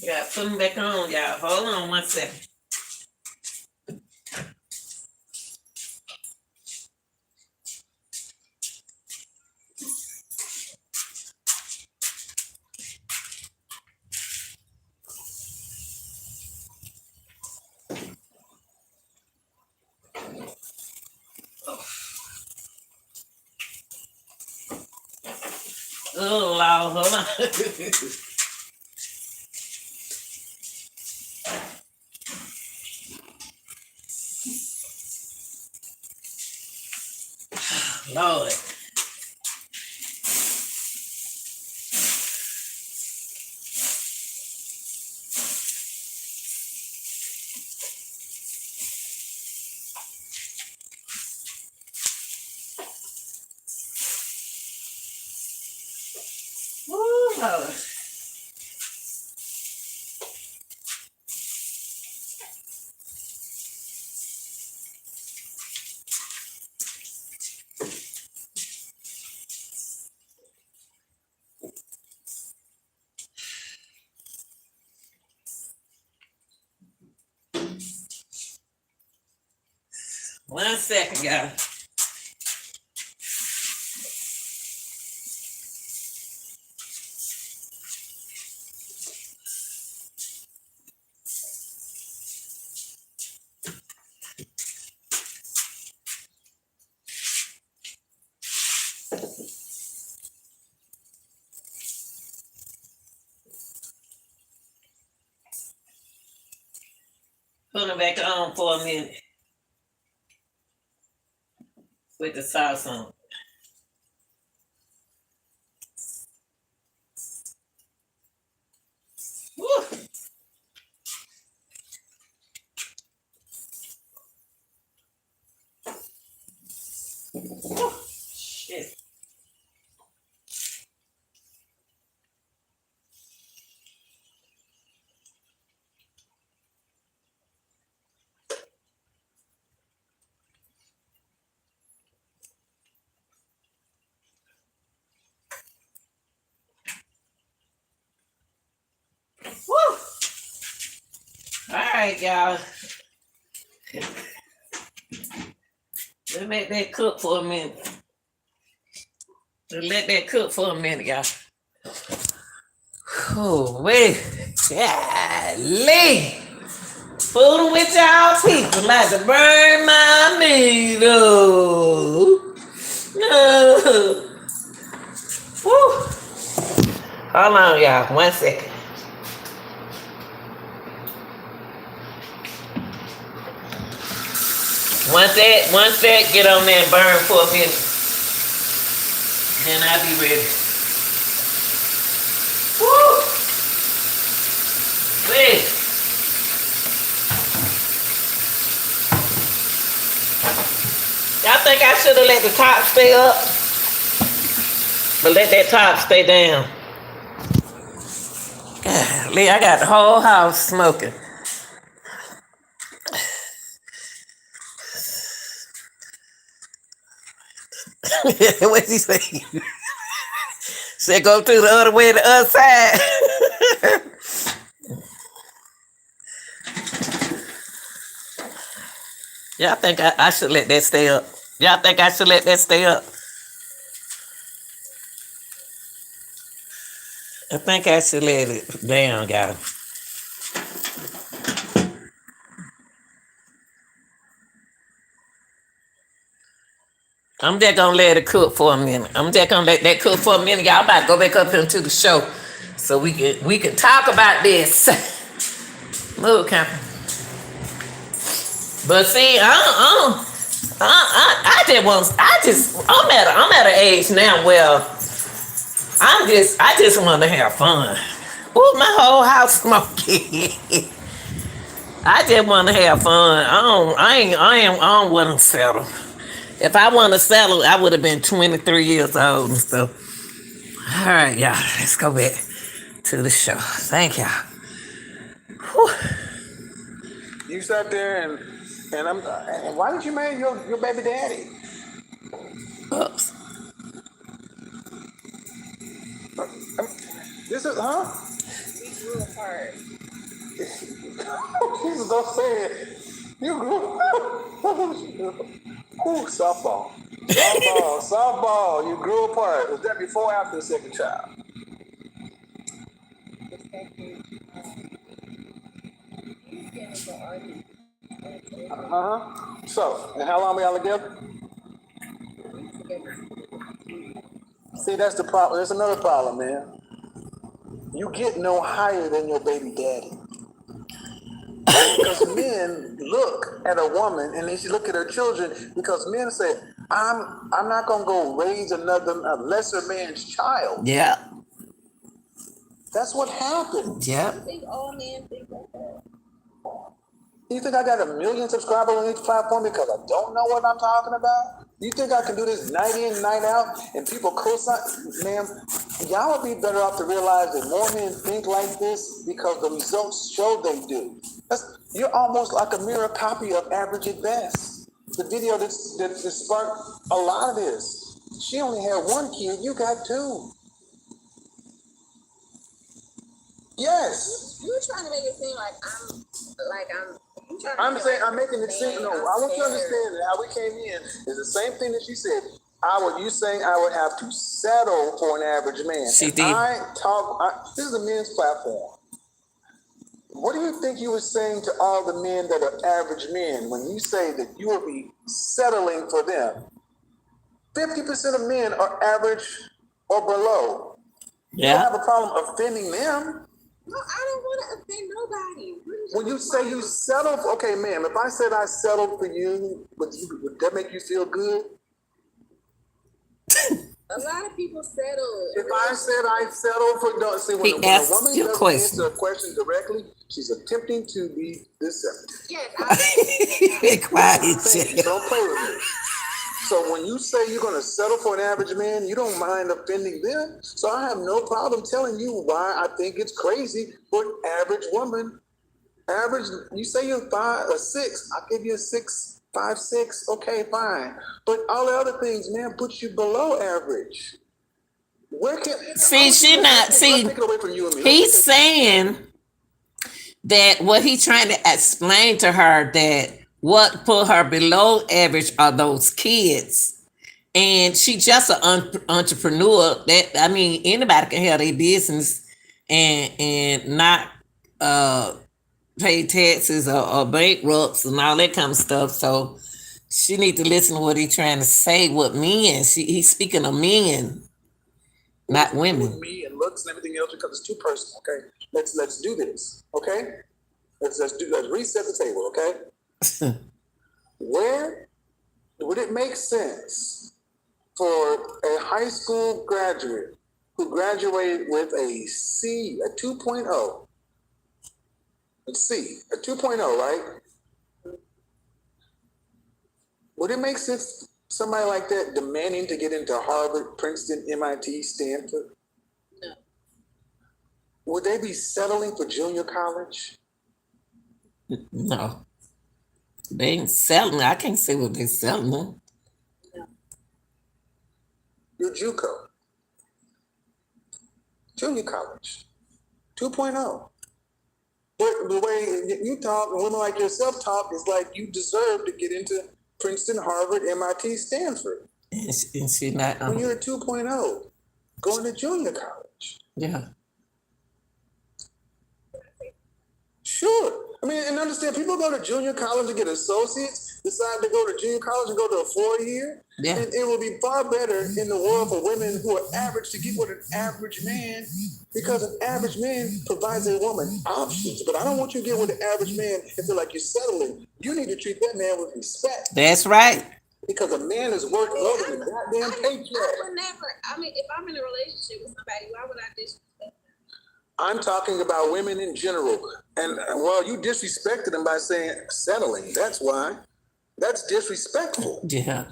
Yeah, put them back on, y'all. Hold on 1 second. Oh, Lord, hold on. Lord. Woo, Lord. One second, guys. Put them back on for a minute with the sauce on. Woo. Woo. Shit. Woo. All right, y'all. Let's make that cook for a minute. Let that cook for a minute, y'all. Oh, wait. Golly. Fooling with y'all people like to burn my meat. Oh. No. Woo. Hold on, y'all. 1 second. Once that get on there and burn for a minute, then I'll be ready. Woo! Wait. Y'all think I should have let the top stay up, but let that top stay down? Golly, I got the whole house smoking. What'd he say? Said go through the other way, the other side. Y'all think I should let that stay up? Y'all think I should let that stay up? I think I should let it down, guys. I'm just gonna let it cook for a minute. I'm just gonna let that cook for a minute. Y'all about to go back up into the show so we can talk about this. Move, Captain. But see, I'm at an age now where I just want to have fun. Ooh, my whole house smoking. I just want to have fun. I don't want to settle. If I want to settle, I would have been 23 years old and stuff. All right, y'all, let's go back to the show. Thank y'all. Whew. You sat there and why did you marry your baby daddy? Oops. This is, We grew apart. Jesus, don't say it. You grew Ooh, softball. Softball. You grew apart. Was that before or after the second child? The second, he's getting into argument. So, and how long were y'all together? See, that's the problem. There's another problem, man. You get no higher than your baby daddy. Because men look at a woman and they should look at her children because men say, I'm not gonna go raise a lesser man's child. Yeah. That's what happened. Yeah. I think all men think like that. You think I got 1 million subscribers on each platform because I don't know what I'm talking about? You think I can do this night in, night out, and people co-sign? Ma'am, y'all would be better off to realize that more men think like this because the results show they do. You're almost like a mirror copy of Average at Best. The video that sparked a lot of this. She only had 1 kid, you got 2. Yes. You're trying to make it seem like I'm saying, I'm making it seem, no, I want you to understand that how we came in is the same thing that she said. You saying I would have to settle for an average man. She did. This is a men's platform. What do you think you were saying to all the men that are average men when you say that you will be settling for them? 50% of men are average or below. Yeah. You don't have a problem offending them. No, I don't want to offend nobody. When you say you settle, okay, ma'am, if I said I settled for you, would that make you feel good? A lot of people settle. If I said I settled for, no, see, when a woman doesn't answer a question directly, she's attempting to be deceptive. Yes, Be quiet. Thank you. Don't play with me. So when you say you're going to settle for an average man, you don't mind offending them. So I have no problem telling you why I think it's crazy for an average woman. Average, you say you're 6, I'll give you a 6, 5, 6. Okay, fine. But all the other things, man, put you below average. He's saying that what he's trying to explain to her that what put her below average are those kids. And she's just an entrepreneur. Anybody can have their business and not pay taxes or bankrupts and all that kind of stuff. So she need to listen to what he's trying to say with men. He's speaking of men, not women. Me and looks and everything else because it's too personal. Okay, let's do this. Okay, let's reset the table. Okay. Where would it make sense for a high school graduate who graduated with a C, a 2.0, a 2.0, right? Would it make sense somebody like that demanding to get into Harvard, Princeton, MIT, Stanford? No. Would they be settling for junior college? No. They ain't selling. I can't see what they're selling. No. Your JUCO, junior college, 2.0. But the way you talk and women like yourself talk is like you deserve to get into Princeton, Harvard, MIT, Stanford. And she not. When you're a 2.0, going to junior college. Yeah. Sure. I mean, and understand, people go to junior college to get associates, decide to go to junior college and go to a 4-year. Yeah. And it will be far better in the world for women who are average to get with an average man, because an average man provides a woman options. But I don't want you to get with an average man and feel like you're settling. You need to treat that man with respect, That's right. because a man is worth more than a goddamn I paycheck. would never. I mean, if I'm in a relationship with somebody, why would I disrespect them? I'm talking about women in general. And well, you disrespected them by saying settling. That's why. That's disrespectful. Yeah.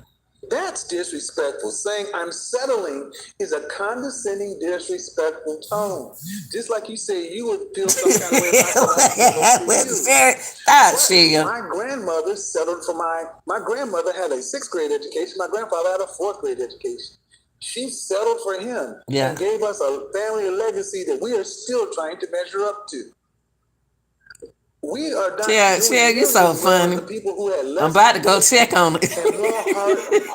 That's disrespectful. Saying I'm settling is a condescending, disrespectful tone. Just like you say, you would feel some kind of way That about was you. very thought, Sheila. My grandmother settled for my grandmother had a 6th grade education. My grandfather had a 4th grade education. She settled for him Yeah. and gave us a family legacy that we are still trying to measure up to. We are not Yeah, doing yeah, you so nearly as well as funny. the people who had less I'm about to go check on it. and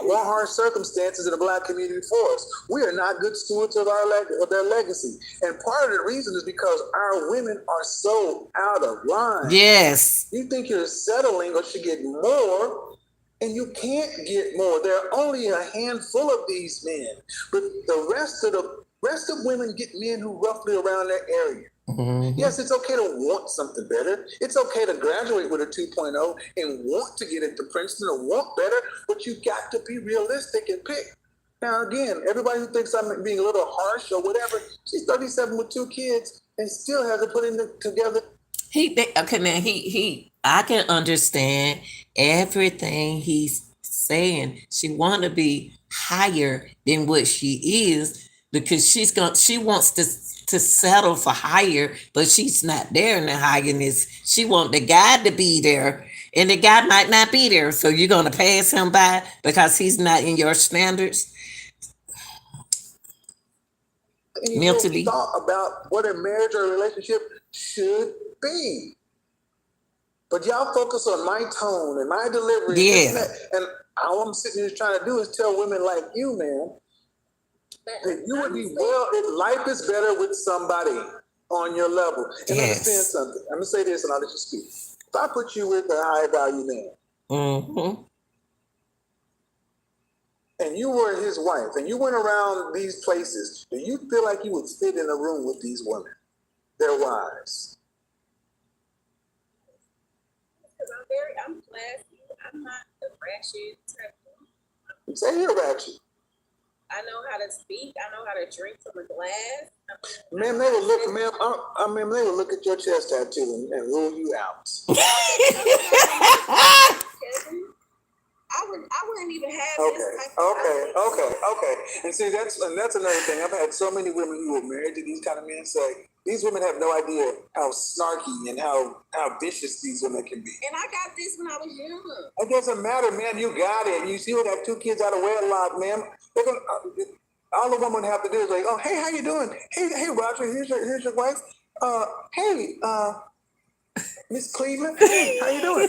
more hard circumstances in the Black community for us. We are not good stewards of of their legacy, and part of the reason is because our women are so out of line. Yes. You think you're settling or should get more, and you can't get more. There are only a handful of these men, but the rest of women get men who roughly around that area. Mhm. Yes, it's okay to want something better. It's okay to graduate with a 2.0 and want to get into Princeton or want better, but you got to be realistic and pick. Now, again, everybody who thinks I'm being a little harsh or whatever, she's 37 with 2 kids and still hasn't put in together. Okay, now I can understand everything he's saying. She want to be higher than what she is, because she wants to settle for higher, but she's not there in the highness. She want the guy to be there, and the guy might not be there. So you're gonna pass him by because he's not in your standards. And you Mentally. don't thought about what a marriage or a relationship should be. But y'all focus on my tone and my delivery. Yeah. And all I'm sitting here trying to do is tell women like you, man, that you would be life is better with somebody on your level. And Yes. understand something. I'm gonna say this and I'll let you speak. If I put you with a high value man Mm-hmm. and you were his wife and you went around these places, do you feel like you would fit in a room with these women, their wives? Because I'm classy. I'm not the ratchet type. Say you're ratchet. I know how to speak. I know how to drink from a glass. Ma'am, they would look, ma'am, they would look at your chest tattoo and rule you out. Kevin, I wouldn't even have Okay, this type okay. And see, that's another thing. I've had so many women who were married to these kind of men say, these women have no idea how snarky and how vicious these women can be. And I got this when I was young. It doesn't matter, man. You got it. You still have 2 kids out of wedlock, ma'am. They're gonna, all the woman have to do is like, oh, hey, how you doing? Hey, Roger, here's your wife. Hey, Miss Cleveland, hey, how you doing?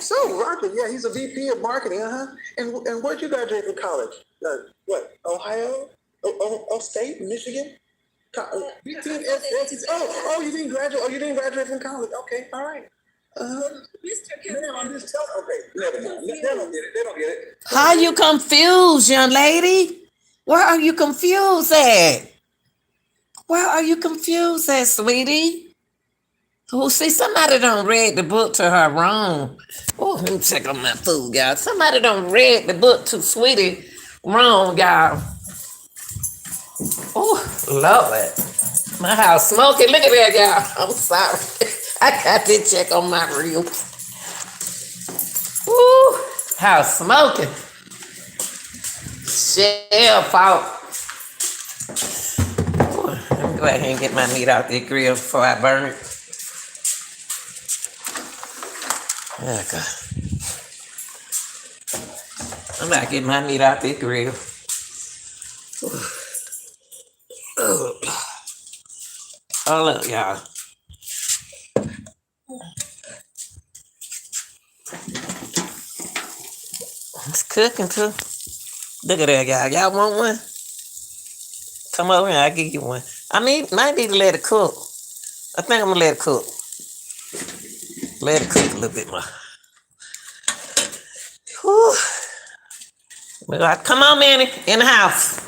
So, Roger, yeah, he's a VP of marketing, And where'd you graduate from college? What? Ohio? State? Michigan? Oh, you didn't graduate. Oh, you didn't graduate from college. Okay, all right. Mr. Kevin, Ma'am, I'm just telling. Okay, never mind. They don't get it. They don't get it. How you confused, young lady? Where are you confused at? Where are you confused at, sweetie? Oh, see, somebody done read the book to her wrong. Oh, let me check on my food, y'all. Somebody done read the book to Sweetie wrong, y'all. Oh, Lord. My house smoking. Look at that, y'all. I'm sorry. I got to check on my reel. Ooh, House smoking. Shell fault. Let me go ahead and get my meat out the grill before I burn it. Oh, God. I'm about to get my meat out the grill. Hold up, y'all. It's cooking too. Look at that, y'all. Y'all want one? Come over here, I'll give you one. I might need to let it cook. I think I'm gonna let it cook. Let it cook a little bit more. Whew. Come on, Manny, in the house.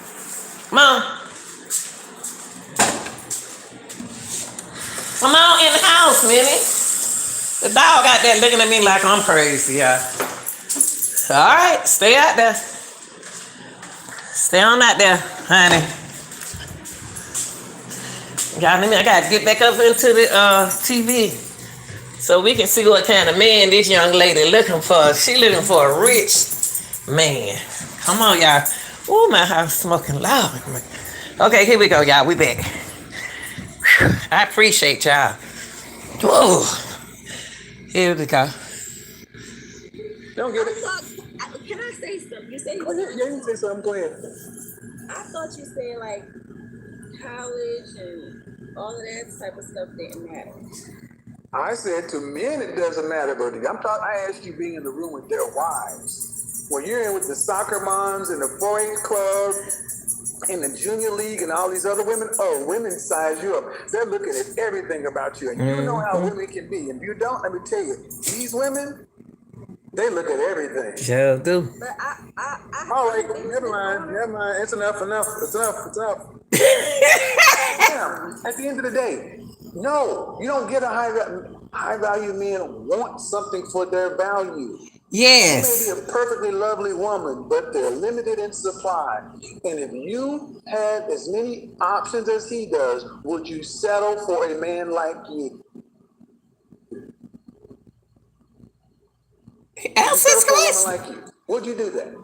Come on. Come on in the house, Manny. The dog out there looking at me like I'm crazy, y'all. All right, stay out there. Stay on out there, honey. Y'all, I gotta get back up into the TV so we can see what kind of man this young lady looking for. She looking for a rich man. Come on, y'all. Ooh, my house smoking loud. Okay, here we go, y'all. We back. Whew, I appreciate y'all. Whoa. Here we go. Don't get it. Can I say something? You say Go ahead. Yeah, you can say something. Go ahead. I thought you said like college and all of that type of stuff didn't matter. I said to men it doesn't matter, but I asked you being in the room with their wives. When you're in with the soccer moms and the 4-H club and the junior league and all these other women, women size you up. They're looking at everything about you. And you know how women can be. And if you don't, let me tell you, these women, they look at everything. Sure do. But I All right, never mind. It's enough. It's enough. Yeah, at the end of the day, no, you don't get a high value men want something for their value. Yes. You may be a perfectly lovely woman, but they're limited in supply. And if you had as many options as he does, would you settle for a man like you? Answer this question. Like you, would you do that?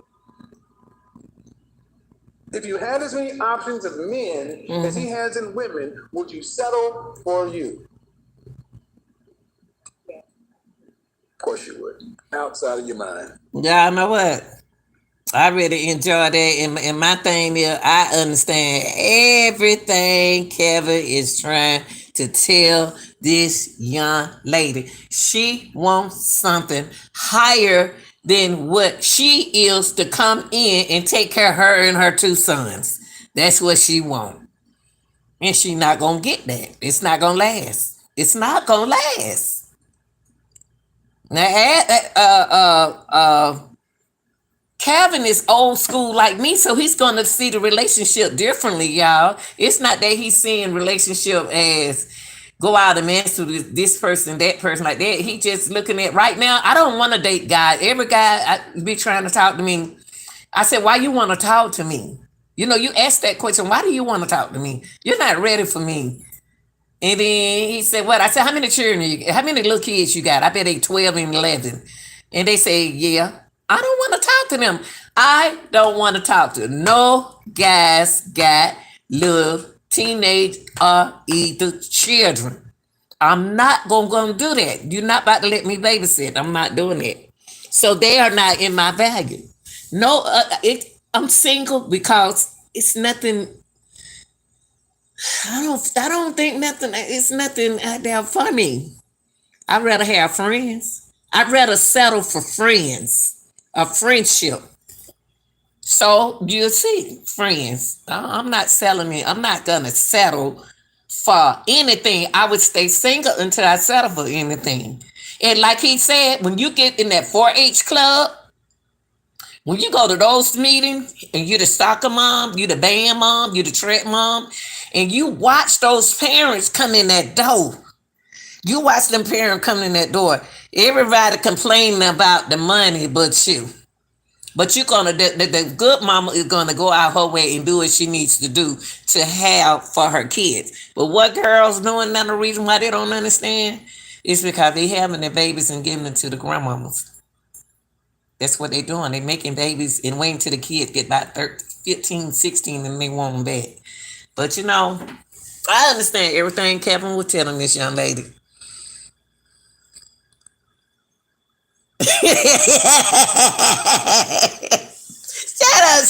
If you had as many options of men as he has in women, would you settle for you? Of course you would. Outside of your mind. Y'all know what? I really enjoy that. And my thing is, I understand everything Kevin is trying to tell this young lady. She wants something higher than what she is to come in and take care of her and her 2 sons. That's what she wants. And she not going to get that. It's not going to last. It's not going to last. Now, Kevin is old school like me, so he's going to see the relationship differently, y'all. It's not that he's seeing relationship as go out and mess with this person, that person like that. He just looking at right now. I don't want to date guys. Every guy be trying to talk to me. I said, why you want to talk to me? You know, you asked that question. Why do you want to talk to me? You're not ready for me. And then he said, what? I said, how many little kids you got? I bet they 12 and 11. And they say, yeah. I don't want to talk to them. I don't want to talk to no guys got little teenage or either children. I'm not gonna do that. You're not about to let me babysit. I'm not doing it. So they are not in my value. No, I'm single because it's nothing. I don't think nothing. It's nothing out there funny. I'd rather have friends. I'd rather settle for friends. A friendship. So you see, friends, I'm not selling it. I'm not gonna settle for anything. I would stay single until I settle for anything. And like he said, when you get in that 4-H club, when you go to those meetings and you're the soccer mom, you the band mom, you the track mom, and you watch those parents come in that door. You watch them parents come in that door. Everybody complaining about the money but you. But you're gonna the good mama is gonna go out her way and do what she needs to do to have for her kids. But what girls doing, none of the reason why they don't understand is because they having their babies and giving them to the grandmamas. That's what they're doing. They're making babies and waiting till the kids get about 13, 15, 16 and they want them back. But you know, I understand everything Kevin was telling this young lady. Shut up,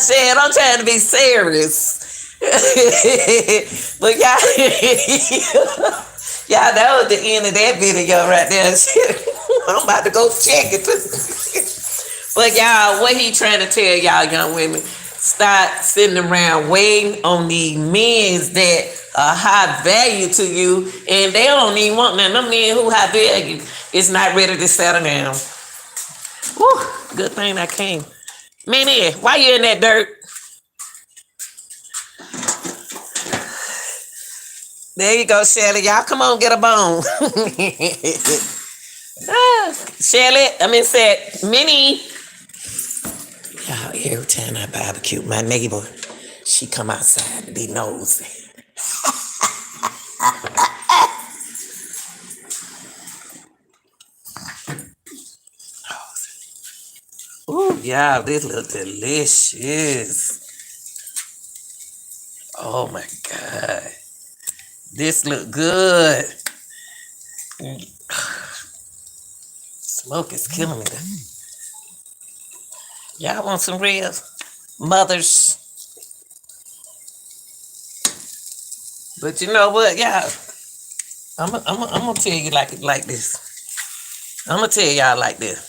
Shad. I'm trying to be serious. But y'all, y'all, that was the end of that video right there. I'm about to go check it. But y'all, what he trying to tell y'all young women, start sitting around waiting on these men that are high value to you, and they don't even want none. Them men who high value is not ready to settle down. Whew, good thing I came. Minnie, why you in that dirt? There you go, Shelly. Y'all come on, get a bone. Shelly, said, Minnie. Y'all, every time I barbecue, my neighbor, she come outside to be nosy. Ooh, y'all, this look delicious. Oh my God. This look good. Smoke is killing me. Y'all want some ribs? Mothers. But you know what, y'all? I'm gonna tell you like this. I'm gonna tell y'all like this.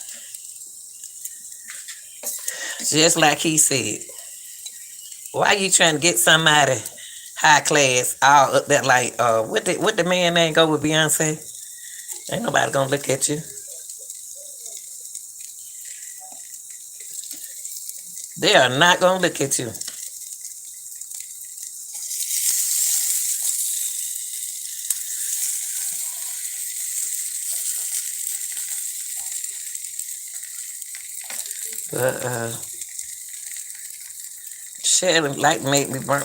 Just like he said. Why you trying to get somebody high class all up there like what the man name go with Beyonce? Ain't nobody gonna look at you. They are not gonna look at you. But Shannon like make me burn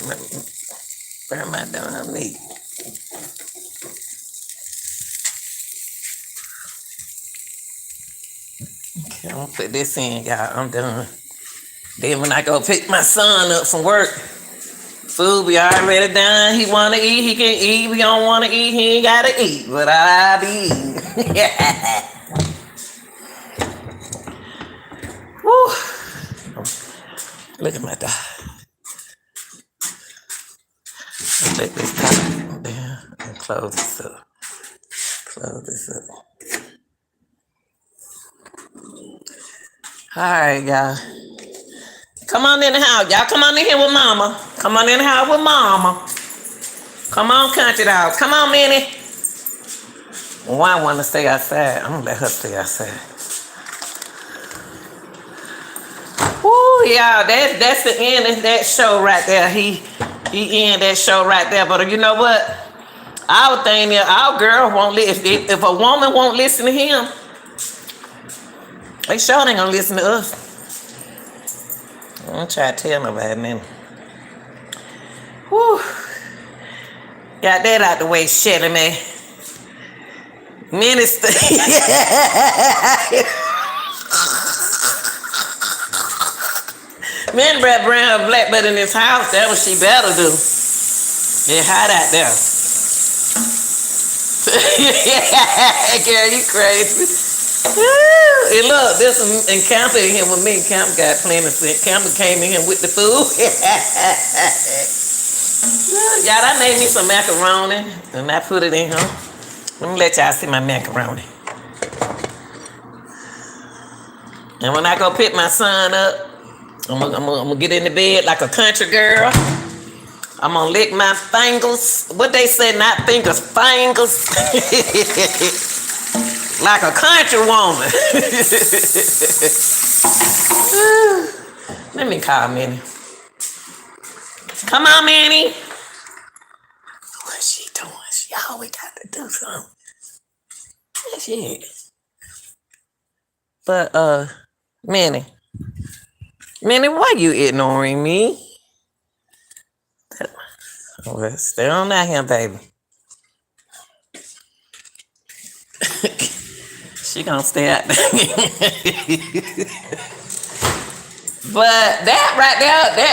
my damn meat. Okay, I'm gonna put this in, y'all. I'm done. Then when I go pick my son up from work, food be already done. He wanna eat, he can eat. We don't wanna eat, he ain't gotta eat. But I be eating. Woo. Look at my dog. I'll let this top down and close this up. Close this up. All right, y'all. Come on in the house. Y'all come on in here with mama. Come on in the house with mama. Come on, country dog. Come on, Minnie. Why want to stay outside? I'm gonna let her stay outside. Woo, y'all, that's the end of that show right there. He ended that show right there. But you know what? Our thing is, our girl won't listen. If a woman won't listen to him, they sure ain't gonna listen to us. I'm gonna try to tell nobody, man. Whew. Got that out the way, Shelly, man. Minister. Men brought brown black butt in his house. That's what she better do. It's hot out there. Girl, you crazy. And look, there's some encounter in here with me. Camp got plenty of sense. Camp came in here with the food. Y'all, I made me some macaroni and I put it in here. Let me let y'all see my macaroni. And when I go pick my son up, I'm gonna get in the bed like a country girl. I'm gonna lick my fingers. What they say, not fingers, fingers. Like a country woman. Let me call Minnie. Come on, Minnie. What's she doing? She always got to do something. Shit. But Minnie, why you ignoring me? Well, stay on that here, baby. She gonna stay out there. But that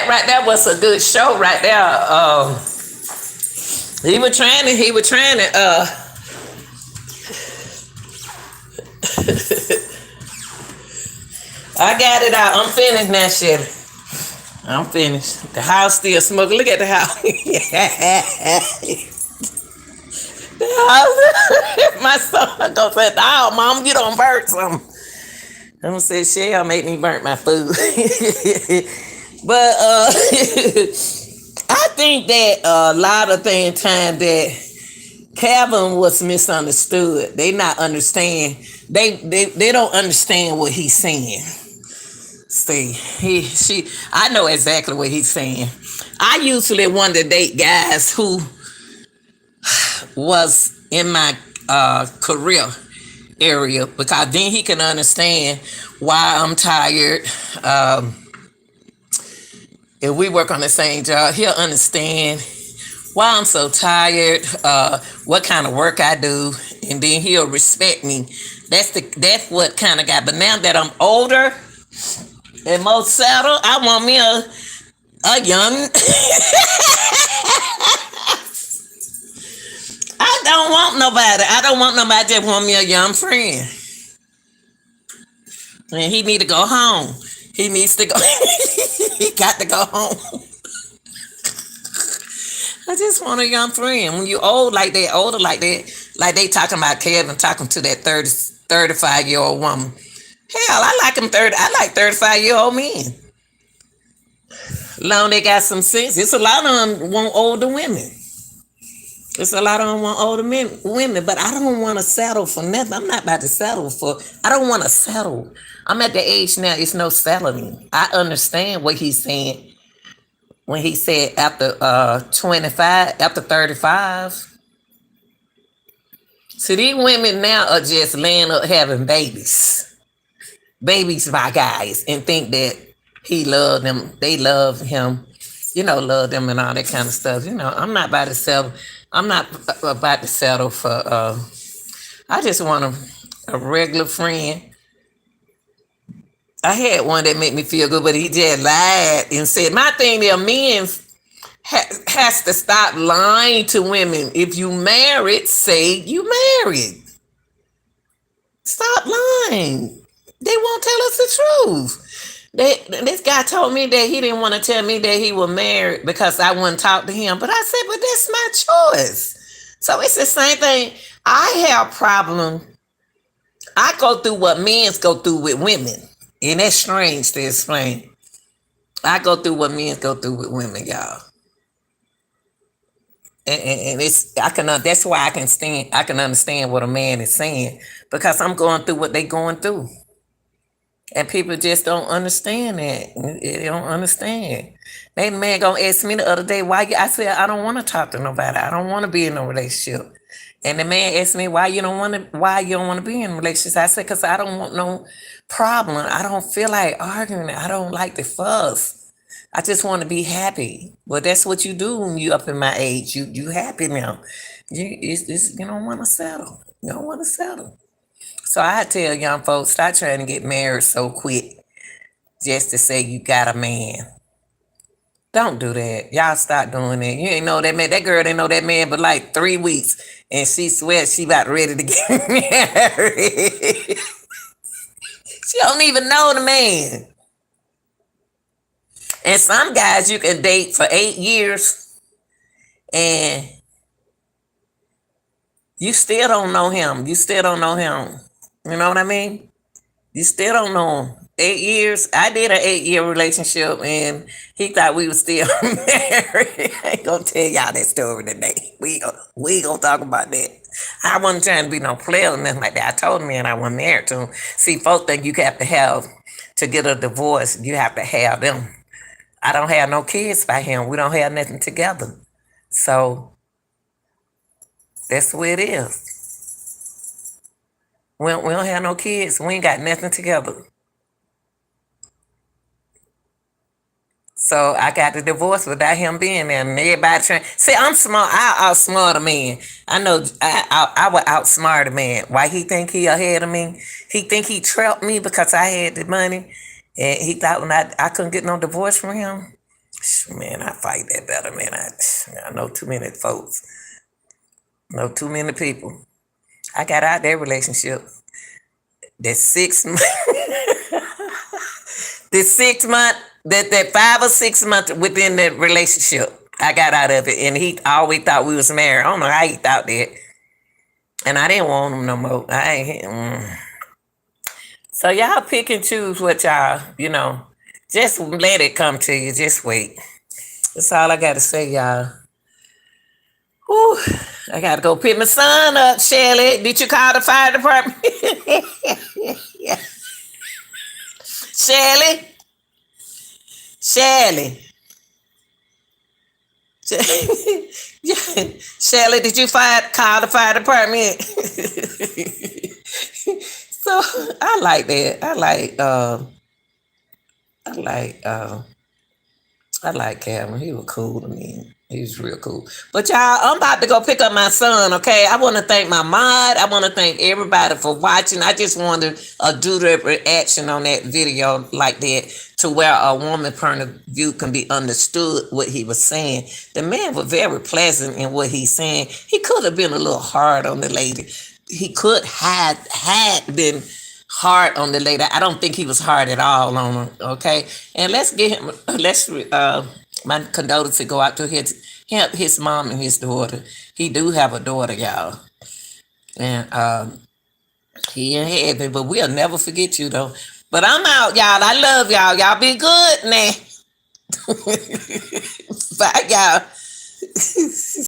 right there was a good show right there. He was trying to I got it out. I'm finished now, Shelly. I'm finished. The house still smoking. Look at the house. The house. My son gonna say, "Oh, mom, you don't burn something." I'm gonna say, "Shell make me burn my food." But I think that a lot of time that Calvin was misunderstood. They not understand. They don't understand what he's saying. See, I know exactly what he's saying. I usually want to date guys who was in my career area because then he can understand why I'm tired. If we work on the same job, he'll understand why I'm so tired, what kind of work I do, and then he'll respect me. That's what kind of guy. But now that I'm older and more settled, I want me a young. I don't want nobody. I don't want nobody that want me a young friend. And he need to go home. He needs to go. He got to go home. I just want a young friend. When you old like that, older like that, like they talking about Kevin talking to that 35-year-old woman. Hell, I like 35-year-old men. Long they got some sense. It's a lot of them want older women. It's a lot of them want older women, but I don't want to settle for nothing. I'm not about to settle for. I don't want to settle. I'm at the age now. It's no settling. I understand what he's saying when he said after 25, after 35. See, these women now are just laying up having babies by guys, and think that he loved them. They love him, love them and all that kind of stuff. I'm not about to settle. I'm not about to settle for. I just want a regular friend. I had one that made me feel good, but he just lied and said, my thing is men has to stop lying to women. If you married, say you married. Stop lying. They won't tell us the truth. This guy told me that he didn't want to tell me that he was married because I wouldn't talk to him. But I said, but that's my choice. So it's the same thing. I have problem. I go through what men go through with women. And that's strange to explain. I go through what men go through with women, y'all. And that's why I can understand what a man is saying, because I'm going through what they going through. And people just don't understand that. They don't understand. That man gonna ask me the other day, I said, I don't want to talk to nobody. I don't want to be in a relationship. And the man asked me, why you don't want to be in a relationship? I said, because I don't want no problem. I don't feel like arguing. I don't like the fuss. I just want to be happy. Well, that's what you do when you up in my age. You happy now. You don't want to settle. You don't want to settle. So I tell young folks, stop trying to get married so quick just to say you got a man. Don't do that. Y'all stop doing that. You ain't know that man. That girl didn't know that man but like 3 weeks, and she swears she about ready to get married. She don't even know the man. And some guys you can date for 8 years and you still don't know him. You still don't know him. You know what I mean? You still don't know him. 8 years. I did an 8-year relationship and he thought we were still married. I ain't gonna tell y'all that story today. We gonna talk about that. I wasn't trying to be no player or nothing like that. I told him and I wasn't married to him. See, folks think you have to have, to get a divorce, you have to have them. I don't have no kids by him. We don't have nothing together. So that's the way it is. We don't have no kids. We ain't got nothing together. So I got the divorce without him being there, and everybody trying. See, I'm smart. I outsmart a man. I know I would outsmart a man. Why he think he ahead of me? He think he trapped me because I had the money, and he thought when I couldn't get no divorce from him. Man, I fight that better, man. I know too many folks, know too many people. I got out that relationship. That 6 month, the 6 month, that 5 or 6 months within the relationship, I got out of it, and he always thought we was married. I don't know how he thought that, and I didn't want him no more. I ain't. So y'all pick and choose what y'all, just let it come to you. Just wait. That's all I got to say, y'all. Whew, I got to go pick my son up, Shelly. Did you call the fire department? Shelly? Shelly, did you call the fire department? So I like that. I like Calvin. He was cool to me. He was real cool. But y'all, I'm about to go pick up my son, okay? I want to thank my mod. I want to thank everybody for watching. I just wanted to do the reaction on that video like that to where a woman point of view can be understood what he was saying. The man was very pleasant in what he's saying. He could have been a little hard on the lady. He could had been hard on the lady. I don't think he was hard at all on her, okay? And let's get him, my condolences go out to his mom and his daughter. He do have a daughter, y'all. And he in heaven, but we'll never forget you, though. But I'm out, y'all. I love y'all. Y'all be good now. Bye, y'all.